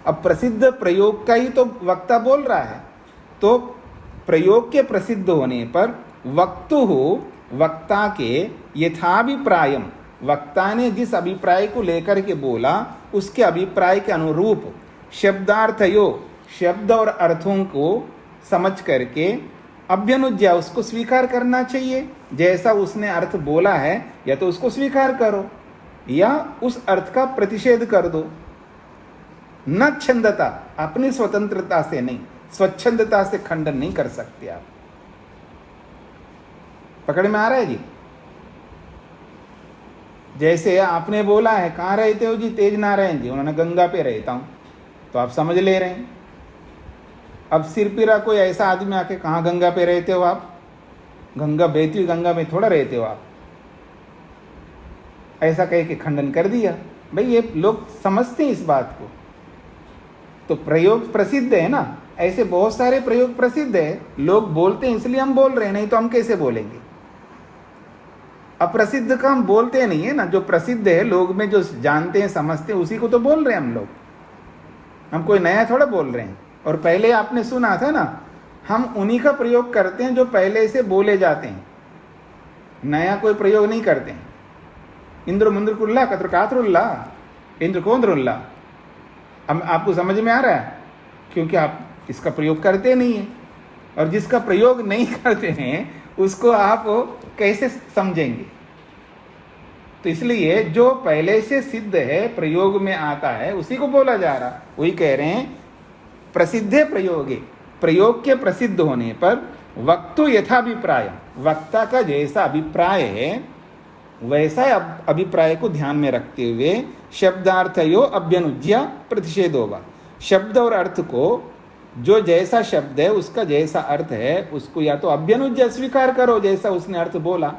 अब प्रसिद्ध प्रयोग का ही तो वक्ता बोल रहा है, तो प्रयोग के प्रसिद्ध होने पर वक्तु वक्ता के यथाभिप्रायम, वक्ता ने जिस अभिप्राय को लेकर के बोला उसके अभिप्राय के अनुरूप शब्दार्थयो, शब्द और अर्थों को समझ करके अभ्यनुज्या, उसको स्वीकार करना चाहिए। जैसा उसने अर्थ बोला है या तो उसको स्वीकार करो या उस अर्थ का प्रतिषेध कर दो। न छंदता, अपनी स्वतंत्रता से नहीं, स्वच्छंदता से खंडन नहीं कर सकते आप। पकड़ में आ रहा है जी? जैसे आपने बोला है कहाँ रहते हो जी? तेज नारायण जी, उन्होंने गंगा पे रहता हूं, तो आप समझ ले रहे हैं। अब सिरपिरा कोई ऐसा आदमी आके कहाँ गंगा पे रहते हो आप? गंगा बहती हुई गंगा में थोड़ा रहते हो आप, ऐसा कह के खंडन कर दिया। भाई ये लोग समझते हैं इस बात को। तो प्रयोग प्रसिद्ध है ना, ऐसे बहुत सारे प्रयोग प्रसिद्ध है, लोग बोलते हैं इसलिए हम बोल रहे हैं, नहीं तो हम कैसे बोलेंगे? अप्रसिद्ध का हम बोलते नहीं है ना, जो प्रसिद्ध है लोग में जो जानते हैं समझते हैं उसी को तो बोल रहे हैं हम लोग। हम कोई नया थोड़ा बोल रहे हैं। और पहले आपने सुना था ना, हम उन्हीं का प्रयोग करते हैं जो पहले से बोले जाते हैं, नया कोई प्रयोग नहीं करते हैं। इंद्र मुंद्र कुल्ला कत्र कातरुल्ला, इंद्र कोंद्रुल्ला। अब आपको समझ में आ रहा है? क्योंकि आप इसका प्रयोग करते नहीं हैं, और जिसका प्रयोग नहीं करते हैं उसको आप कैसे समझेंगे? तो इसलिए जो पहले से सिद्ध है, प्रयोग में आता है, उसी को बोला जा रहा। वही कह रहे हैं प्रसिद्धे प्रयोगे, प्रयोग के प्रसिद्ध होने पर वक्तु यथाभिप्राय, वक्ता का जैसा अभिप्राय है वैसा अभिप्राय को ध्यान में रखते हुए शब्दार्थयो अभ्यनुज्या प्रतिषेधो वा, शब्द और अर्थ को, जो जैसा शब्द है उसका जैसा अर्थ है उसको या तो अभ्यनुज्या स्वीकार करो जैसा उसने अर्थ बोला,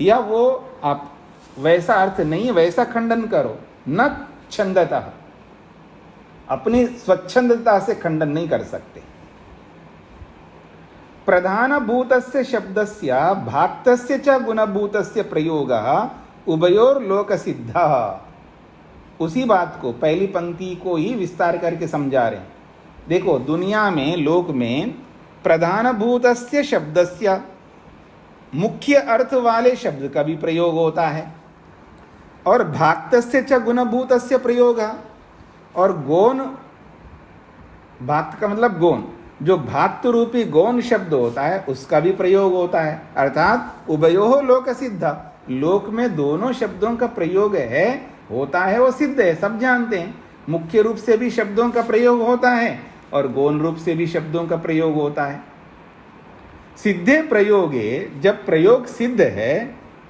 या वो आप वैसा अर्थ नहीं वैसा खंडन करो। न छंदता, अपनी स्वच्छंदता से खंडन नहीं कर सकते। प्रधानभूतस्य शब्दस्य भाक्तस्य च गुणभूतस्य प्रयोगः उभयोर्लोकसिद्धः। उसी बात को, पहली पंक्ति को ही विस्तार करके समझा रहे हैं। देखो, दुनिया में, लोक में प्रधानभूतस्य शब्दस्य, मुख्य अर्थ वाले शब्द का भी प्रयोग होता है, और भाक्तस्य च गुणभूतस्य प्रयोगः, और गौण, भाक्त का मतलब गौण, जो भाक्त रूपी गौण शब्द होता है उसका भी प्रयोग होता है। अर्थात उभयोः लोक सिद्ध, लोक में दोनों शब्दों का प्रयोग है, होता है, वो सिद्ध है, सब जानते हैं। मुख्य रूप से भी शब्दों का प्रयोग होता है और गौण रूप से भी शब्दों का प्रयोग होता है। सिद्धे प्रयोगे, जब प्रयोग सिद्ध है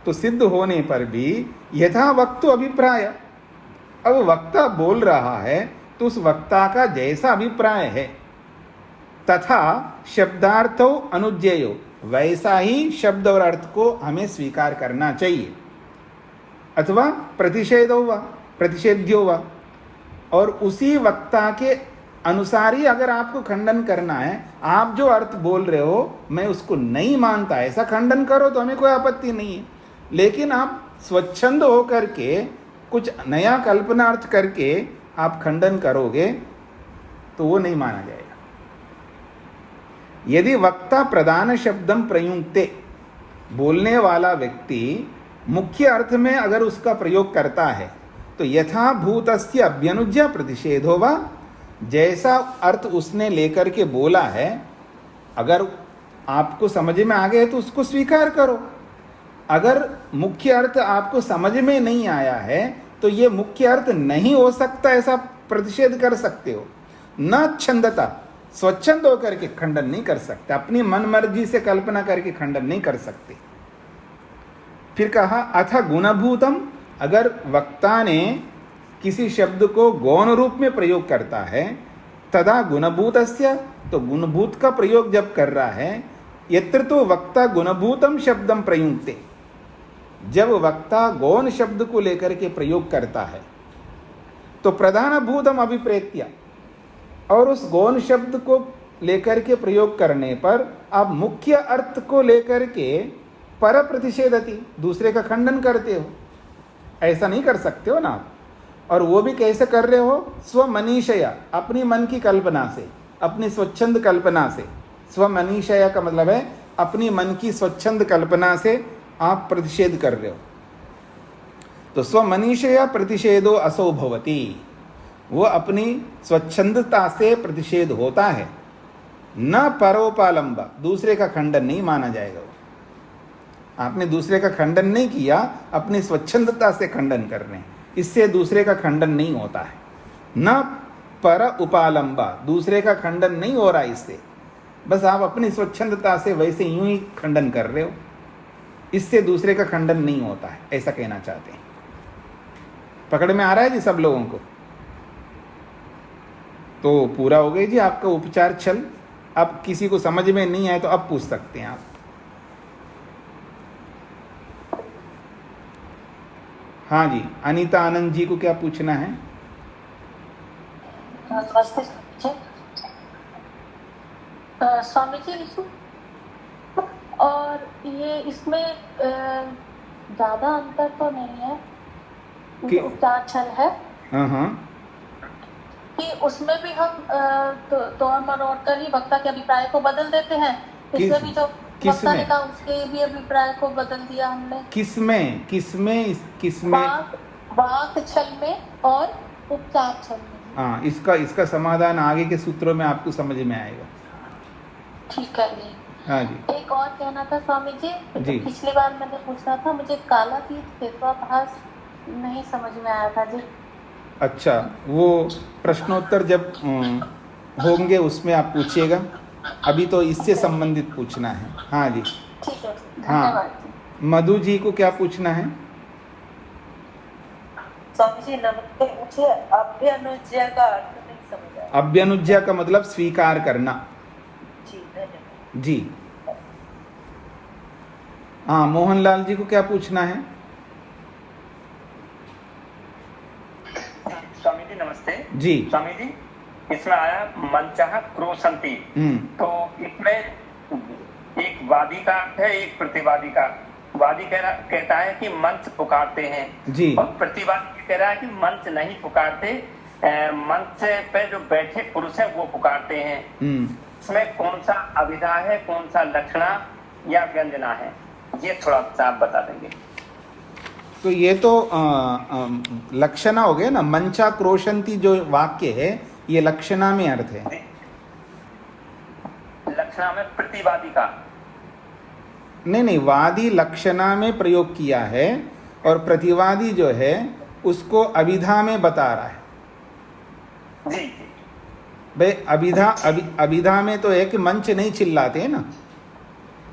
तो सिद्ध होने पर भी यथा वक्तु अभिप्राय, अब वक्ता बोल रहा है तो उस वक्ता का जैसा अभिप्राय है तथा शब्दार्थो अनुज्ञेयो, वैसा ही शब्द और अर्थ को हमें स्वीकार करना चाहिए। अथवा प्रतिषेधो वा, प्रतिषेध्यो वा, और उसी वक्ता के अनुसार ही अगर आपको खंडन करना है, आप जो अर्थ बोल रहे हो मैं उसको नहीं मानता, ऐसा खंडन करो तो हमें कोई आपत्ति नहीं है। लेकिन आप स्वच्छंद होकर के कुछ नया कल्पनार्थ करके आप खंडन करोगे तो वो नहीं माना जाएगा। यदि वक्ता प्रधान शब्दम प्रयुक्ते, बोलने वाला व्यक्ति मुख्य अर्थ में अगर उसका प्रयोग करता है तो यथा भूतस्य अभ्यनुज्य प्रतिषेधो वा, जैसा अर्थ उसने लेकर के बोला है अगर आपको समझ में आ गया तो उसको स्वीकार करो। अगर मुख्य अर्थ आपको समझ में नहीं आया है तो ये मुख्य अर्थ नहीं हो सकता ऐसा प्रतिषेध कर सकते हो। न छंदता, स्वच्छंद होकर के खंडन नहीं कर सकते, अपनी मन मर्जी से कल्पना करके खंडन नहीं कर सकते। फिर कहा अथ गुणभूतम, अगर वक्ता ने किसी शब्द को गौण रूप में प्रयोग करता है तदा गुणभूतस्य, तो गुणभूत का प्रयोग जब कर रहा है, यत्र तो वक्ता गुणभूतम शब्दम प्रयुक्ते, जब वक्ता गौण शब्द को लेकर के प्रयोग करता है तो प्रधान भूतम अभिप्रेत्य, और उस गौण शब्द को लेकर के प्रयोग करने पर आप मुख्य अर्थ को लेकर के पर प्रतिषेधति, दूसरे का खंडन करते हो। ऐसा नहीं कर सकते हो ना आप। और वो भी कैसे कर रहे हो? स्वमनीषया, अपनी मन की कल्पना से, अपनी स्वच्छंद कल्पना से। स्वमनीषया का मतलब है अपनी मन की स्वच्छंद कल्पना से आप प्रतिषेध कर रहे हो। तो स्वमनीषया प्रतिषेधो असौ भवति, वो अपनी स्वच्छंदता से प्रतिषेध होता है। न परोपालंब, दूसरे का खंडन नहीं माना जाएगा। आपने दूसरे का खंडन नहीं किया, अपनी स्वच्छंदता से खंडन कर रहे हैं, इससे दूसरे का खंडन नहीं होता है। न पर उपालंबा, दूसरे का खंडन नहीं हो रहा इससे, बस आप अपनी स्वच्छंदता से वैसे यूं ही खंडन कर रहे हो, इससे दूसरे का खंडन नहीं होता है, ऐसा कहना चाहते हैं। पकड़ में आ रहा है जी सब लोगों को? तो पूरा हो गया जी आपका उपचार छल। अब किसी को समझ में नहीं आए तो अब पूछ सकते हैं आप। हाँ जी, अनीता आनंद जी को क्या पूछना है? नमस्ते स्वामी जी। और ये इसमें ज्यादा अंतर तो नहीं है कि उपचार छल है। हाँ, कि उसमें भी हम तोड़ मरोड़ कर ही वक्ता के अभिप्राय को बदल देते हैं। इसमें भी जो वक्ता ने कहा उसके भी अभिप्राय को बदल दिया हमने। किसमें वाक छल में और उपचार छल में। हाँ, इसका समाधान आगे के सूत्रों में आपको समझ में आएगा। ठीक है जी। हाँ जी। एक और कहना था स्वामी जी, पिछली बार मैंने पूछना था, मुझे कालातीत हेत्वाभास नहीं समझ में आया था जी। अच्छा, वो प्रश्नोत्तर जब होंगे उसमें आप पूछिएगा, अभी तो इससे संबंधित पूछना है। हाँ जी, ठीक है, हाँ। मधु जी को क्या पूछना है? स्वामी जी नमस्ते, मुझे अभ्यनुज्या का अर्थ नहीं समझ आया। अभ्यनुज्या का मतलब स्वीकार करना। जी धन्यवाद जी। हाँ, मोहनलाल जी को क्या पूछना है? स्वामी जी नमस्ते जी। स्वामी जी, इसमें आया मंचः क्रोशन्ति, तो इसमें एक वादी का अर्थ है, एक प्रतिवादी का। वादी कहता है कि मंच पुकारते हैं जी, और प्रतिवादी कह रहा है कि मंच नहीं पुकारते, मंच पे जो बैठे पुरुष है वो पुकारते हैं। इसमें कौन सा अभिधा है, कौन सा लक्षणा या व्यंजना है, ये थोड़ा सा आप बता देंगे। तो ये तो लक्षणा हो गया ना। मंचा क्रोशंती जो वाक्य है ये लक्षणा में अर्थ है। लक्षणा में प्रतिवादी का नहीं, वादी लक्षणा में प्रयोग किया है और प्रतिवादी जो है उसको अभिधा में बता रहा है। जी भाई अभिधा में तो है कि मंच नहीं चिल्लाते हैं ना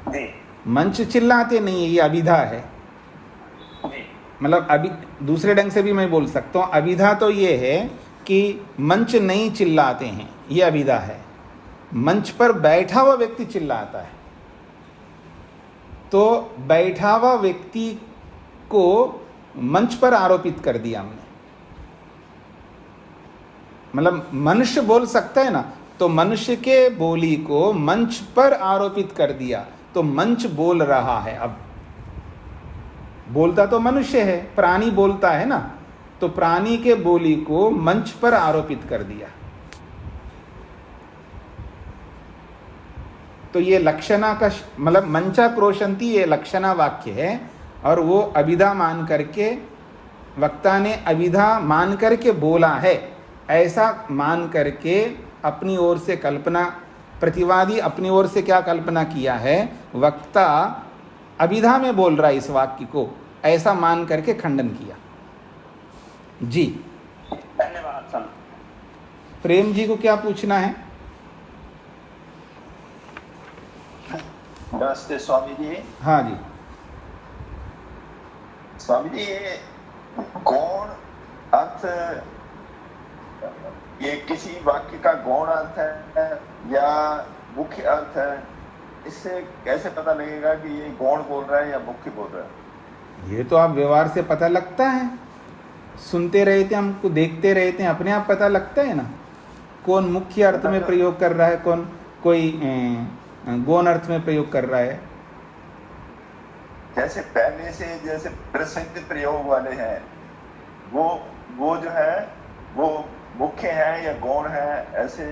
जी, मंच चिल्लाते नहीं है, ये अभिधा है। मतलब अभी दूसरे ढंग से भी मैं बोल सकता हूँ, अभिधा तो ये है कि मंच नहीं चिल्लाते हैं, ये अभिधा है। मंच पर बैठा हुआ व्यक्ति चिल्लाता है, तो बैठा हुआ व्यक्ति को मंच पर आरोपित कर दिया हमने। मतलब मनुष्य बोल सकता है ना, तो मनुष्य के बोली को मंच पर आरोपित कर दिया, तो मंच बोल रहा है। अब बोलता तो मनुष्य है, प्राणी बोलता है ना, तो प्राणी के बोली को मंच पर आरोपित कर दिया। तो ये लक्षणा का मतलब मंचा क्रोशंती ये लक्षणा वाक्य है, और वो अभिधा मान करके, वक्ता ने अभिधा मान करके बोला है, ऐसा मान करके अपनी ओर से कल्पना, प्रतिवादी अपनी ओर से क्या कल्पना किया है, वक्ता अभिधा में बोल रहा है इस वाक्य को, ऐसा मान करके खंडन किया। जी धन्यवाद सर। प्रेम जी को क्या पूछना है? नमस्ते स्वामी जी। हाँ जी। स्वामी जी, ये गौण अर्थ, ये किसी वाक्य का गौण अर्थ है या मुख्य अर्थ है? इससे कैसे पता लगेगा कि ये गौण बोल रहा है या मुख्य बोल रहा है? ये तो आप व्यवहार से पता लगता है, सुनते रहते हैं, हमको देखते रहते हैं, अपने आप पता लगता है ना कौन मुख्य अर्थ में प्रयोग कर रहा है, कौन कोई गौण अर्थ में प्रयोग कर रहा है। जैसे पहले से जैसे प्रसिद्ध प्रयोग वाले हैं, वो जो है वो मुख्य है या गौण है, ऐसे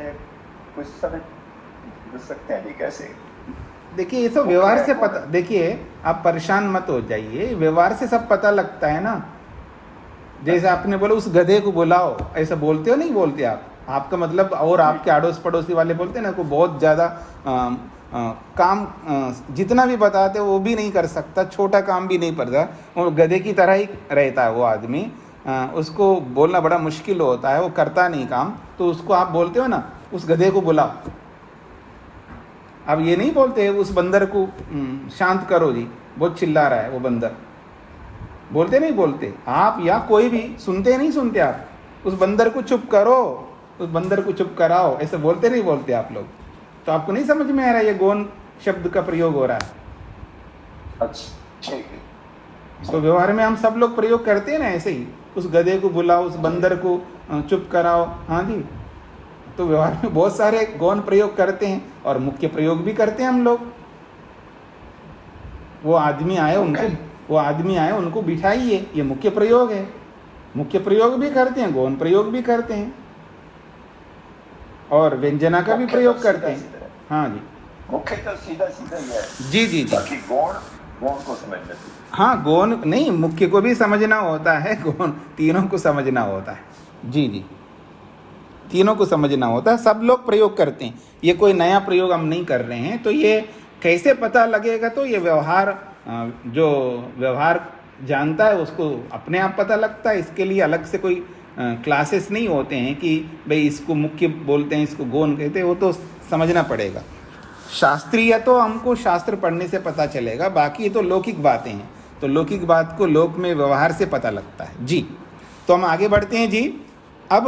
कुछ समझ सकते हैं? कैसे? देखिए ये सब व्यवहार से पता, देखिए आप परेशान मत हो जाइए, व्यवहार से सब पता लगता है ना। जैसे आपने बोला उस गधे को बुलाओ, ऐसा बोलते हो नहीं बोलते आप? आपका मतलब, और आपके अड़ोस पड़ोसी वाले बोलते हैं ना, को बहुत ज़्यादा काम जितना भी बताते वो भी नहीं कर सकता, छोटा काम भी नहीं पड़ता, वो गधे की तरह ही रहता है वो आदमी, उसको बोलना बड़ा मुश्किल होता है, वो करता नहीं काम, तो उसको आप बोलते हो ना उस गधे को बुलाओ। अब ये नहीं बोलते उस बंदर को शांत करो जी, बहुत चिल्ला रहा है वो बंदर, बोलते नहीं बोलते आप, या कोई भी सुनते नहीं सुनते आप, उस बंदर को चुप करो, उस बंदर को चुप कराओ, ऐसे बोलते नहीं बोलते आप लोग? तो आपको नहीं समझ में आ रहा है ये गौण शब्द का प्रयोग हो रहा है? अच्छा ठीक है। तो व्यवहार में हम सब लोग प्रयोग करते हैं ना ऐसे ही, उस गधे को बुलाओ, उस बंदर को चुप कराओ। हाँ जी, तो व्यवहार में बहुत सारे गौण प्रयोग करते हैं और मुख्य प्रयोग भी करते हैं हम लोग। वो आदमी आए उनको बिठाइए, ये मुख्य प्रयोग है, मुख्य प्रयोग भी करते हैं, गौण प्रयोग भी करते हैं, और व्यंजना का भी प्रयोग करते हैं। हाँ जी, मुख्य तो सीधा सीधा ही है। जी जी जी। बाकी गौण को समझना चाहिए। हाँ, गौण नहीं, मुख्य को भी समझना होता है, गौण तीनों को समझना होता है। जी जी, तीनों को समझना होता है, सब लोग प्रयोग करते हैं, ये कोई नया प्रयोग हम नहीं कर रहे हैं। तो ये कैसे पता लगेगा? तो ये व्यवहार, जो व्यवहार जानता है उसको अपने आप पता लगता है, इसके लिए अलग से कोई क्लासेस नहीं होते हैं कि भाई इसको मुख्य बोलते हैं, इसको गौण कहते हैं, वो तो समझना पड़ेगा। शास्त्रीय तो हमको शास्त्र पढ़ने से पता चलेगा, बाकी ये तो लौकिक बातें हैं, तो लौकिक बात को लोक में व्यवहार से पता लगता है। जी, तो हम आगे बढ़ते हैं जी। अब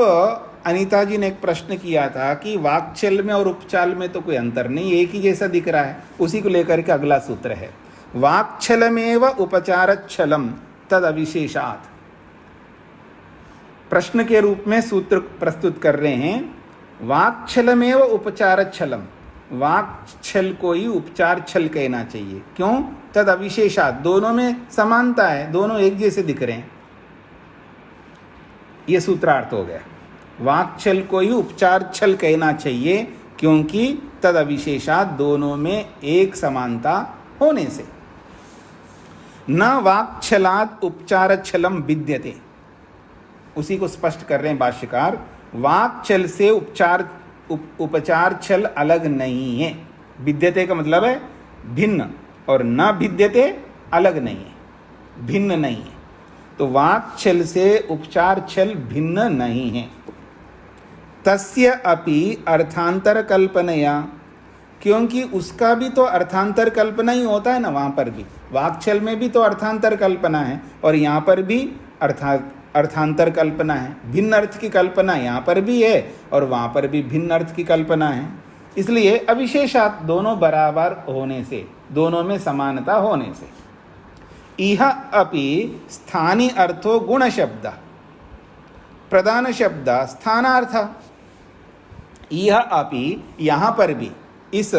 अनीता जी ने एक प्रश्न किया था कि वाक्छल में और उपचाल में तो कोई अंतर नहीं, एक ही जैसा दिख रहा है, उसी को लेकर के अगला सूत्र है, वाक्छलमेव उपचारच्छलम तद अविशेषात्। प्रश्न के रूप में सूत्र प्रस्तुत कर रहे हैं, वाक्छलमेव उपचारच्छलम, वाक्छल को ही उपचार छल कहना चाहिए, क्यों? तद अविशेषात्, दोनों में समानता है, दोनों एक जैसे दिख रहे हैं, ये सूत्रार्थ हो गया। वाक्छल को ही उपचार छल कहना चाहिए क्योंकि तद अविशेषात्, दोनों में एक समानता होने से। न वाक्छलात् उपचारच्छलम विद्यते, उसी को स्पष्ट कर रहे हैं भाष्यकार, वाक्छल से उपचार छल अलग नहीं है। विद्यते का मतलब है भिन्न, और न विद्यते अलग नहीं है, भिन्न नहीं है। तो वाक्छल से उपचार छल भिन्न नहीं है। तस्य अपि अर्थांतर कल्पनया, क्योंकि उसका भी तो अर्थांतर कल्पना ही होता है ना, वहाँ पर भी वाक्छल में भी तो अर्थांतर कल्पना है, और यहाँ पर भी अर्थांतर कल्पना है, भिन्न अर्थ की कल्पना यहाँ पर भी है और वहाँ पर भी भिन्न अर्थ की कल्पना है। इसलिए अविशेषात्, दोनों बराबर होने से, दोनों में समानता होने से। इह अपि स्थानी अर्थो गुण शब्द, प्रधान शब्द स्थानार्थ। यह अपि, यहाँ पर भी इस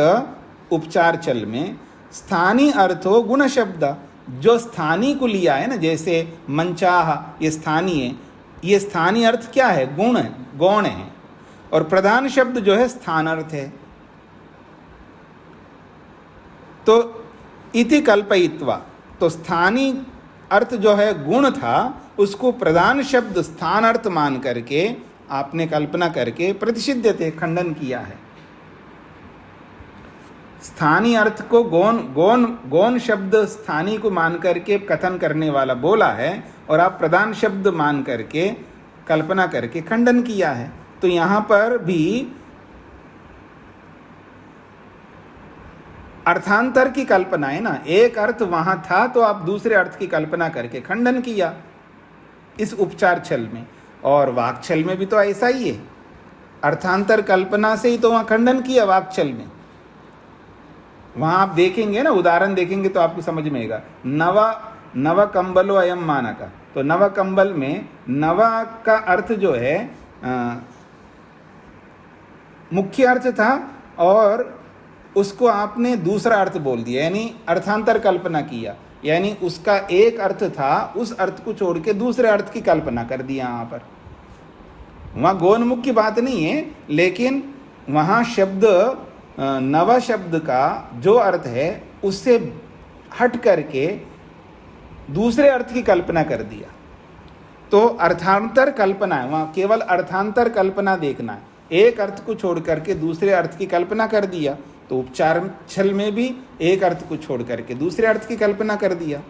उपचार चल में स्थानीय अर्थो गुण शब्द, जो स्थानीय को लिया है ना, जैसे मंचाह, ये स्थानीय, ये स्थानीय अर्थ क्या है? गुण है, गौण है, और प्रधान शब्द जो है स्थानार्थ है। तो इति कल्पयित्वा, तो स्थानीय अर्थ जो है गुण था उसको प्रधान शब्द स्थान अर्थ मान करके आपने कल्पना करके प्रतिषिध्यते, खंडन किया है। स्थानीय अर्थ को गौण शब्द स्थानीय को मान करके कथन करने वाला बोला है और आप प्रधान शब्द मान करके कल्पना करके खंडन किया है। तो यहाँ पर भी अर्थांतर की कल्पना है ना, एक अर्थ वहां था तो आप दूसरे अर्थ की कल्पना करके खंडन किया इस उपचार छल में, और वाक छल में भी तो ऐसा ही है, अर्थांतर कल्पना से ही तो वहां खंडन किया वाक छल में। वहां आप देखेंगे ना, उदाहरण देखेंगे तो आपको समझ में आएगा। नव कंबलो अयम मानका, तो नव कंबल में नव का अर्थ जो है मुख्य अर्थ था और उसको आपने दूसरा अर्थ बोल दिया, यानी अर्थांतर कल्पना किया, यानी उसका एक अर्थ था उस अर्थ को छोड़ के दूसरे अर्थ की कल्पना कर दिया। यहाँ पर वहाँ गौण की बात नहीं है, लेकिन वहाँ शब्द नव शब्द का जो अर्थ है उससे हट करके दूसरे अर्थ की कल्पना कर दिया। तो अर्थांतर कल्पना है, वहाँ केवल अर्थांतर कल्पना देखना है, एक अर्थ को छोड़ करके दूसरे अर्थ की कल्पना कर दिया। तो उपचार छल में भी एक अर्थ को छोड़ करके दूसरे अर्थ की कल्पना कर दिया,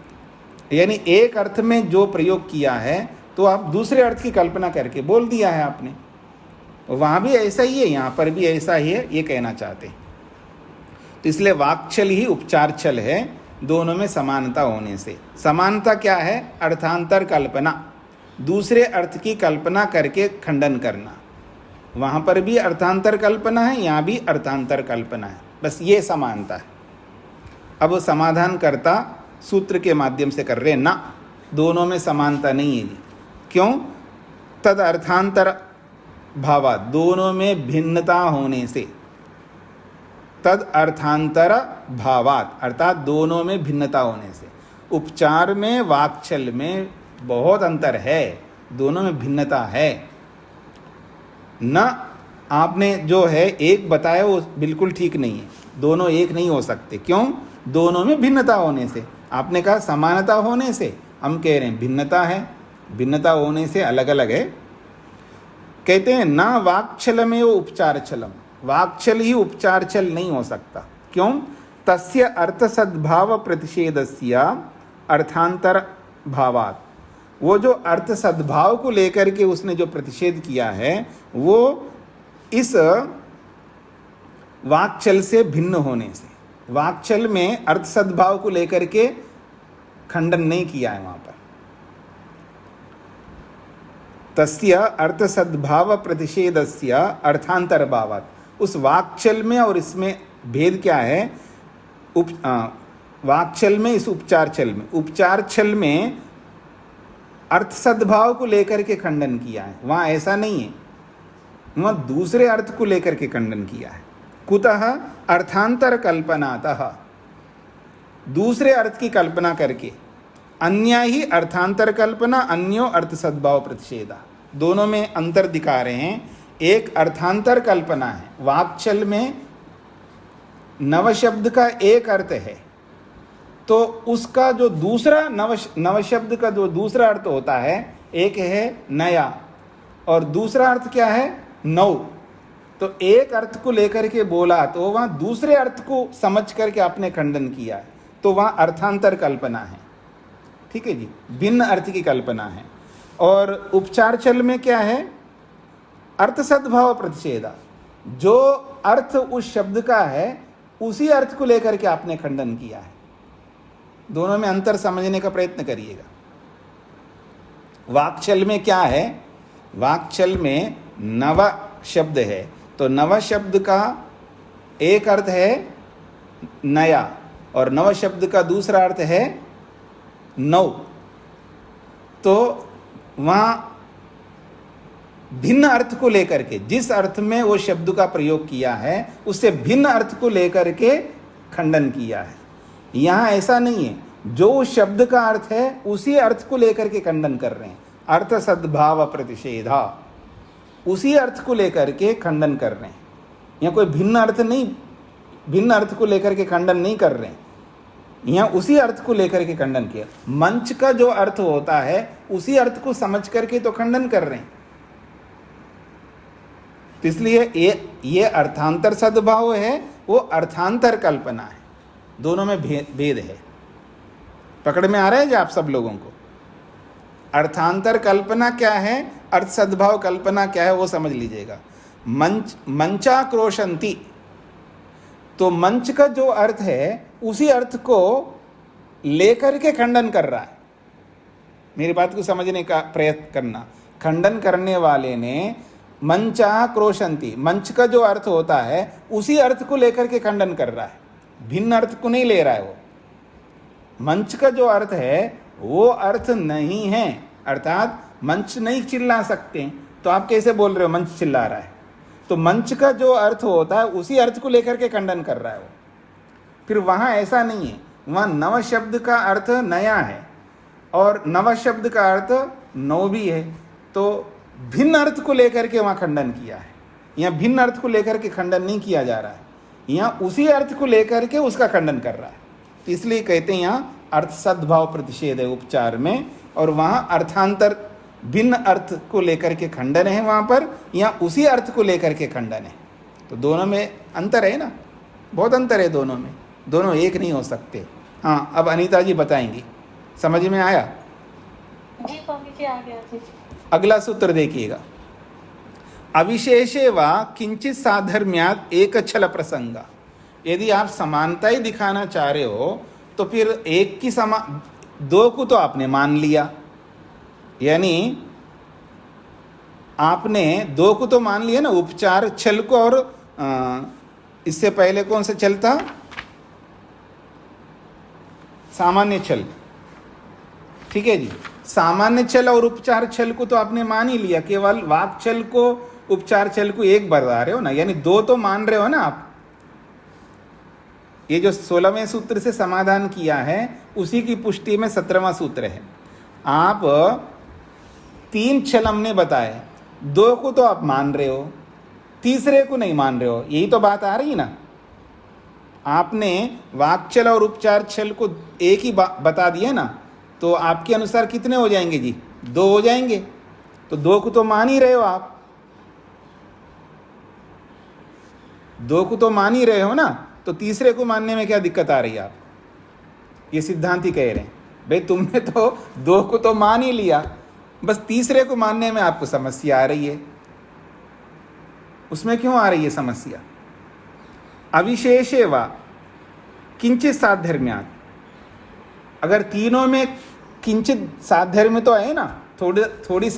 यानी एक अर्थ में जो प्रयोग किया है तो आप दूसरे अर्थ की कल्पना करके बोल दिया है आपने। वहाँ भी ऐसा ही है, यहाँ पर भी ऐसा ही है, ये कहना चाहते हैं। तो इसलिए वाक्छल ही उपचार छल है, दोनों में समानता होने से। समानता क्या है? अर्थांतर कल्पना, दूसरे अर्थ की कल्पना करके खंडन करना। वहाँ पर भी अर्थांतर कल्पना है, यहाँ भी अर्थांतर कल्पना है, बस ये समानता है। अब समाधान करता सूत्र के माध्यम से कर रहे ना, दोनों में समानता नहीं है। क्यों? तद अर्थांतर भावा, दोनों में भिन्नता होने से। तद अर्थांतर भावात, अर्थात दोनों में भिन्नता होने से। उपचार में वाक्छल में बहुत अंतर है, दोनों में भिन्नता है। न आपने जो है एक बताया वो बिल्कुल ठीक नहीं है, दोनों एक नहीं हो सकते। क्यों? दोनों में भिन्नता होने से। आपने कहा समानता होने से, हम कह रहे हैं भिन्नता है, भिन्नता होने से अलग अलग है। कहते हैं ना वाक्छल में वो उपचार छलम, वाक्छल ही उपचार छल नहीं हो सकता। क्यों? तस्य अर्थ सद्भाव प्रतिषेधस्य अर्थांतर भावात, वो जो अर्थ सद्भाव को लेकर के उसने जो प्रतिषेध किया है वो इस वाक्छल से भिन्न होने से। वाक्छल में अर्थ सद्भाव को लेकर के खंडन नहीं किया है वहां पर। तस्य अर्थ सद्भाव प्रतिषेधस्य अर्थांतर भावात, उस वाक्छल में और इसमें भेद क्या है? वाक्छल में, इस उपचार छल में, उपचार छल में अर्थ सद्भाव को लेकर के खंडन किया है, वहाँ ऐसा नहीं है, वहाँ दूसरे अर्थ को लेकर के खंडन किया है। कुतः? अर्थांतर कल्पनातः, दूसरे अर्थ की कल्पना करके। अन्य ही अर्थांतर कल्पना, अन्यो अर्थ सद्भाव प्रतिषेधा, दोनों में अंतर दिखा रहे हैं। एक अर्थांतर कल्पना है, वाक्छल में नव शब्द का एक अर्थ है, तो उसका जो दूसरा नव शब्द का जो दूसरा अर्थ होता है, एक है नया और दूसरा अर्थ क्या है? नौ। तो एक अर्थ को लेकर के बोला तो वहाँ दूसरे अर्थ को समझ करके आपने खंडन किया है, तो वहाँ अर्थांतर कल्पना है। ठीक है जी, भिन्न अर्थ की कल्पना है। और उपचार छल में क्या है? अर्थ सद्भाव प्रतिषेधा, जो अर्थ उस शब्द का है उसी अर्थ को लेकर के आपने खंडन किया है। दोनों में अंतर समझने का प्रयत्न करिएगा। वाक्छल में क्या है? वाक्छल में नव शब्द है, तो नव शब्द का एक अर्थ है नया और नव शब्द का दूसरा अर्थ है नौ। तो वहाँ भिन्न अर्थ को लेकर के, जिस अर्थ में वो शब्द का प्रयोग किया है उससे भिन्न अर्थ को लेकर के खंडन किया है। यहाँ ऐसा नहीं है, जो उस शब्द का अर्थ है उसी अर्थ को लेकर के खंडन कर रहे हैं। अर्थ सद्भाव प्रतिषेधा, उसी अर्थ को लेकर के खंडन कर रहे हैं। यहाँ कोई भिन्न अर्थ नहीं, भिन्न अर्थ को लेकर के खंडन नहीं कर रहे हैं। यहाँ उसी अर्थ को लेकर के खंडन किया। मंच का जो अर्थ होता है उसी अर्थ को समझ करके तो खंडन कर रहे हैं। तो इसलिए ये अर्थांतर सद्भाव है, वो अर्थांतर कल्पना है। दोनों में भेद है। पकड़ में आ रहा है जी आप सब लोगों को? अर्थांतर कल्पना क्या है, अर्थ सद्भाव कल्पना क्या है, वो समझ लीजिएगा। मंचाक्रोशंति, तो मंच का जो अर्थ है उसी अर्थ को लेकर के खंडन कर रहा है। मेरी बात को समझने का प्रयत्न करना। खंडन करने वाले ने मंचाक्रोशंति, मंच का जो अर्थ होता है उसी अर्थ को लेकर के खंडन कर रहा है, भिन्न अर्थ को नहीं ले रहा है। वो मंच का जो अर्थ है वो अर्थ नहीं है, अर्थात मंच नहीं चिल्ला सकते, तो आप कैसे बोल रहे हो मंच चिल्ला रहा है? तो मंच का जो अर्थ होता है उसी अर्थ को लेकर के खंडन कर रहा है वो। फिर वहाँ ऐसा नहीं है, वहाँ नव शब्द का अर्थ नया है और नव शब्द का अर्थ नौ भी है, तो भिन्न अर्थ को लेकर के वहाँ खंडन किया है। यहाँ भिन्न अर्थ को लेकर के खंडन नहीं किया जा रहा है, यहाँ उसी अर्थ को लेकर के उसका खंडन कर रहा है। तो इसलिए कहते हैं यहाँ अर्थ सद्भाव प्रतिषेध है उपचार में, और वहाँ अर्थांतर भिन्न अर्थ को लेकर के खंडन है वहाँ पर, यहाँ उसी अर्थ को लेकर के खंडन है। तो दोनों में अंतर है ना, बहुत अंतर है दोनों में, दोनों एक नहीं हो सकते। हाँ, अब अनीता जी बताएंगी, समझ में आया? जी स्वामी जी, आ गया जी। अगला सूत्र देखिएगा। अविशेषे वा किंचित साधर्म्यात् एक छल प्रसंग। यदि आप समानता ही दिखाना चाह रहे हो तो फिर एक की दो को तो आपने मान लिया, यानी आपने दो को तो मान लिया ना, उपचार छल को, और इससे पहले कौन सा छल था? सामान्य छल। ठीक है जी, सामान्य छल और उपचार छल को तो आपने मान ही लिया, केवल वाक छल को उपचार छल को एक बता रहे हो ना, यानी दो तो मान रहे हो ना आप। ये जो 16वें सूत्र से समाधान किया है उसी की पुष्टि में 17वां सूत्र है। आप 3 छल हमने बताए, 2 को तो आप मान रहे हो, तीसरे को नहीं मान रहे हो, यही तो बात आ रही ना। आपने वाक्छल और उपचार छल को एक ही बता दिया ना, तो आपके अनुसार कितने हो जाएंगे जी? 2 हो जाएंगे। तो 2 को तो मान ही रहे हो आप, 2 को तो मान ही रहे हो ना, तो तीसरे को मानने में क्या दिक्कत आ रही है? आप ये सिद्धांत ही कह रहे हैं भाई तुमने तो 2 को तो मान ही लिया, बस तीसरे को मानने में आपको समस्या आ रही है। उसमें क्यों आ रही है समस्या? अविशेषे वा किंचित साधर्म्यात्, अगर तीनों में किंचित साधर्म्य तो है ना, थोड़ी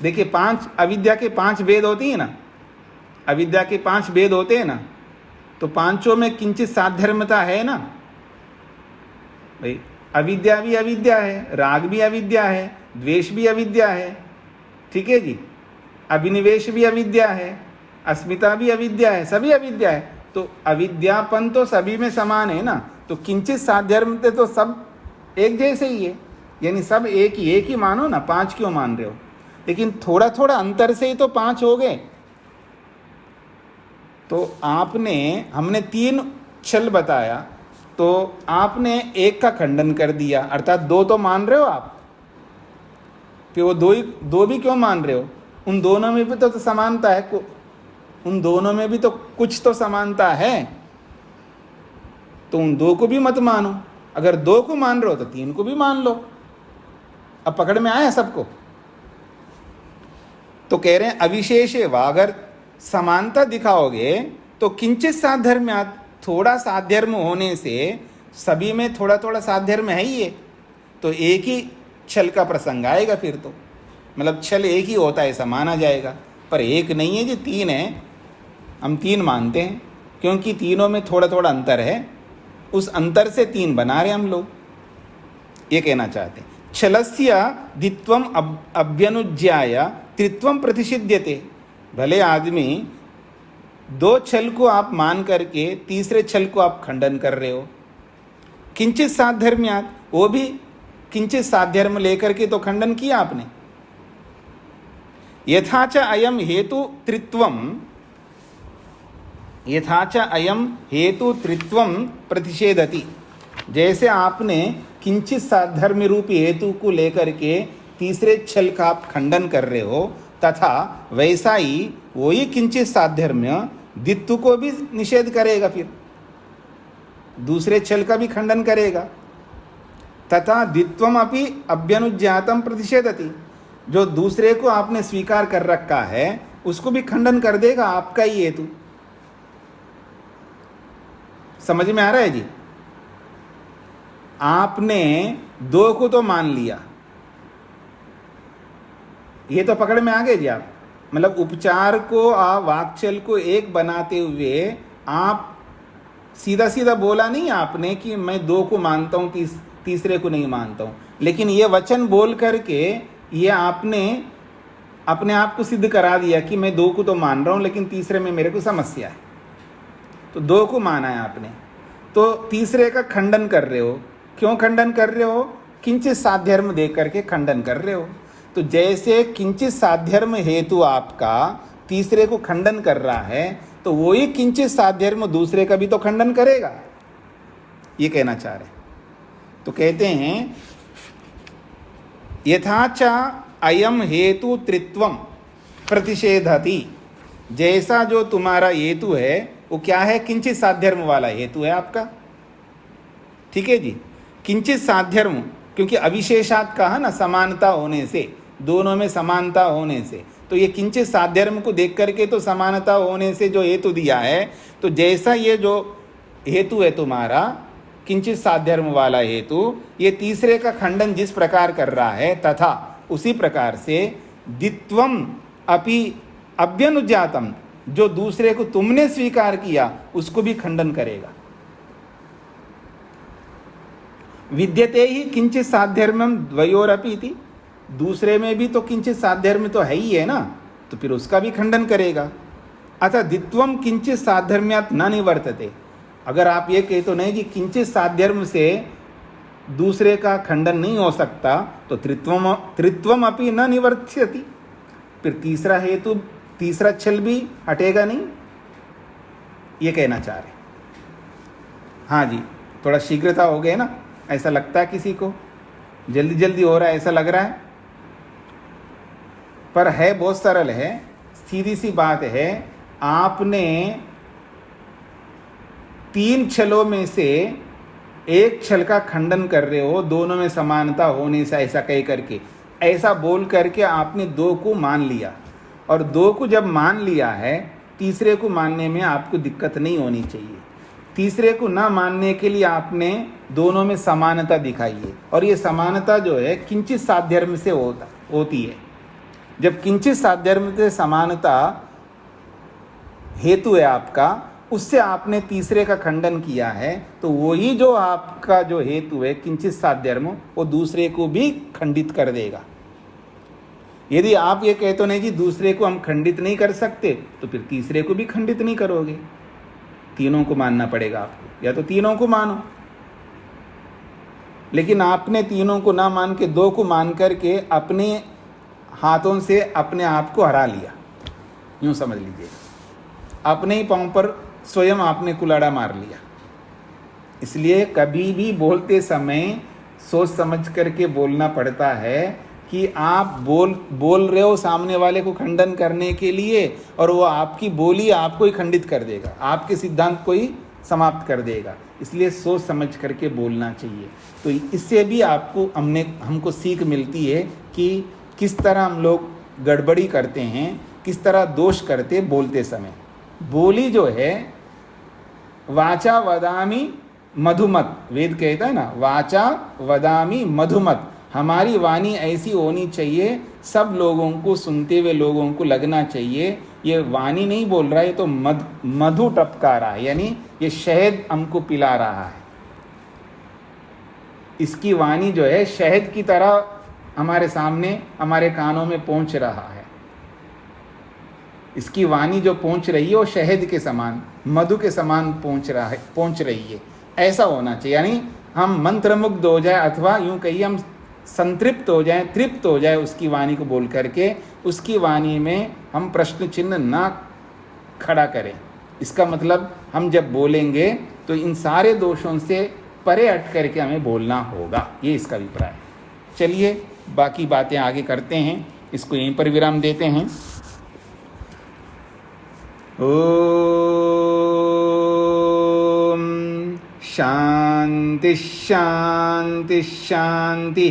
देखिए 5 अविद्या के 5 भेद होती है ना, अविद्या के 5 भेद होते हैं ना, तो पांचों में किंचित साधर्म्यता है ना भाई। अविद्या भी अविद्या है, राग भी अविद्या है, द्वेष भी अविद्या है, ठीक है जी, अभिनिवेश भी अविद्या है, अस्मिता भी अविद्या है, सभी अविद्या है। तो अविद्यापन तो सभी में समान है ना, तो किंचित साधर्म्यता तो सब एक जैसे ही है, यानी सब एक ही मानो ना, 5 क्यों मान रहे हो? लेकिन थोड़ा थोड़ा अंतर से ही तो 5 हो गए। तो हमने 3 छल बताया, तो आपने एक का खंडन कर दिया, अर्थात 2 तो मान रहे हो आप, फिर वो 2 भी क्यों मान रहे हो? उन दोनों में भी तो समानता है, उन दोनों में भी तो कुछ तो समानता है, तो उन 2 को भी मत मानो। अगर 2 को मान रहे हो तो 3 को भी मान लो। अब पकड़ में आया सबको? तो कह रहे हैं अविशेषे वा, अगर समानता दिखाओगे तो किंचित साधर्म्यात्, थोड़ा साधर्म होने से सभी में थोड़ा थोड़ा साधर्म है ही है, तो एक ही छल का प्रसंग आएगा फिर तो, मतलब छल एक ही होता है ऐसा माना जाएगा। पर एक नहीं है जी, 3 है, हम 3 मानते हैं क्योंकि तीनों में थोड़ा थोड़ा अंतर है, उस अंतर से 3 बना रहे हम लोग, ये कहना चाहते हैं। छलस्य द्वित्वम अभ्यनुज्ञाय त्रित्वम प्रतिषिध्यते। भले आदमी 2 छल को आप मान करके तीसरे छल को आप खंडन कर रहे हो। किंचित साधर्म्यात्, वो भी किंचित साधर्म लेकर के तो खंडन किया आपने। यथाच अयम हेतु त्रित्वम प्रतिषेधति। जैसे आपने किंचित साधर्म्य रूपी हेतु को लेकर के तीसरे छल का आप खंडन कर रहे हो, तथा वैसा ही वही किंचित साधर्म्य द्वित्व को भी निषेध करेगा, फिर दूसरे छल का भी खंडन करेगा। तथा द्वित्वम अपि अभ्यनुज्ञातम प्रतिषेधति, जो दूसरे को आपने स्वीकार कर रखा है उसको भी खंडन कर देगा आपका ही हेतु। समझ में आ रहा है जी? आपने दो को तो मान लिया, ये तो पकड़ में आ गए जी आप। मतलब उपचार को आप वाक्चल को एक बनाते हुए आप सीधा सीधा बोला नहीं आपने कि मैं दो को मानता हूं, तीसरे को नहीं मानता हूं, लेकिन ये वचन बोल करके ये आपने अपने आप को सिद्ध करा दिया कि मैं दो को तो मान रहा हूं लेकिन तीसरे में मेरे को समस्या है। तो दो को माना है आपने, तो तीसरे का खंडन कर रहे हो। क्यों खंडन कर रहे हो? किंचित साध्यर्म दे करके खंडन कर रहे हो। तो जैसे किंचित साध्यर्म हेतु आपका तीसरे को खंडन कर रहा है, तो वही किंचित साध्यर्म दूसरे का भी तो खंडन करेगा, ये कहना चाह रहे। तो कहते हैं यथाच अयम हेतु त्रित्वम प्रतिषेधति, जैसा जो तुम्हारा हेतु है वो क्या है? किंचित साध्यर्म वाला हेतु है आपका। ठीक है जी, किंचित साध्यर्म, क्योंकि अविशेषात कहा ना, समानता होने से, दोनों में समानता होने से, तो ये किंचित साध्यर्म को देख करके तो समानता होने से जो हेतु दिया है, तो जैसा ये जो हेतु है तुम्हारा किंचित साध्यर्म वाला हेतु, ये तीसरे का खंडन जिस प्रकार कर रहा है, तथा उसी प्रकार से द्वित्वम अपि अभ्यनुज्ञातम, जो दूसरे को तुमने स्वीकार किया उसको भी खंडन करेगा। विद्यते ही किंचित साध्यर्म्यम द्वयोरपि इति, दूसरे में भी तो किंचित साध्यर्म्य तो है ही है ना, तो फिर उसका भी खंडन करेगा। अतः द्वित्वम किंचित साध्यर्म्यात् न निवर्तते, अगर आप ये कहे तो नहीं कि किंचित साध्यर्म से दूसरे का खंडन नहीं हो सकता, तो त्रित्वम अपि न निवर्त्यति, फिर तीसरा हेतु, तीसरा छल भी हटेगा नहीं, ये कहना चाह रहे। हाँ जी, थोड़ा शीघ्रता हो गया ना, ऐसा लगता है किसी को, जल्दी जल्दी हो रहा है ऐसा लग रहा है, पर है बहुत सरल है, सीधी सी बात है। आपने तीन छलों में से एक छल का खंडन कर रहे हो, दोनों में समानता होने से, ऐसा कह करके, ऐसा बोल करके आपने दो को मान लिया, और दो को जब मान लिया है, तीसरे को मानने में आपको दिक्कत नहीं होनी चाहिए। तीसरे को ना मानने के लिए आपने दोनों में समानता दिखाई है, और ये समानता जो है किंचित साध्यर्म से होती है। जब किंचित साध्यर्म से समानता हेतु है आपका, उससे आपने तीसरे का खंडन किया है, तो वही जो आपका जो हेतु है किंचित साध्यर्म, वो दूसरे को भी खंडित कर देगा। यदि आप ये कहते हो नहीं जी दूसरे को हम खंडित नहीं कर सकते, तो फिर तीसरे को भी खंडित नहीं करोगे, तीनों को मानना पड़ेगा आपको, या तो तीनों को मानो। लेकिन आपने तीनों को ना मान के दो को मान करके अपने हाथों से अपने आप को हरा लिया, यूं समझ लीजिए, अपने ही पांव पर स्वयं आपने कुलाड़ा मार लिया। इसलिए कभी भी बोलते समय सोच समझ करके बोलना पड़ता है कि आप बोल रहे हो सामने वाले को खंडन करने के लिए, और वो आपकी बोली आपको ही खंडित कर देगा, आपके सिद्धांत को ही समाप्त कर देगा। इसलिए सोच समझ करके बोलना चाहिए। तो इससे भी हमको सीख मिलती है कि किस तरह हम लोग गड़बड़ी करते हैं, किस तरह दोष करते बोलते समय। बोली जो है वाचा वदामि मधुमत, वेद कहता है ना, वाचा वदामि मधुमत, हमारी वाणी ऐसी होनी चाहिए, सब लोगों को, सुनते हुए लोगों को लगना चाहिए ये वाणी नहीं बोल रहा है, तो मधु टपका रहा है, यानी ये शहद हमको पिला रहा है। इसकी वाणी जो है शहद की तरह हमारे सामने, हमारे कानों में पहुंच रहा है। इसकी वाणी जो पहुंच रही है वो शहद के समान, मधु के समान पहुंच रही है, ऐसा होना चाहिए। यानी हम मंत्रमुग्ध हो जाए, अथवा यूं कहिए हम संतृप्त हो जाए, तृप्त हो जाए उसकी वाणी को बोल करके, उसकी वाणी में हम प्रश्न चिन्ह ना खड़ा करें। इसका मतलब हम जब बोलेंगे तो इन सारे दोषों से परे हट करके हमें बोलना होगा, ये इसका अभिप्राय है। चलिए बाकी बातें आगे करते हैं, इसको यहीं पर विराम देते हैं। ओम शांति शांति शांति।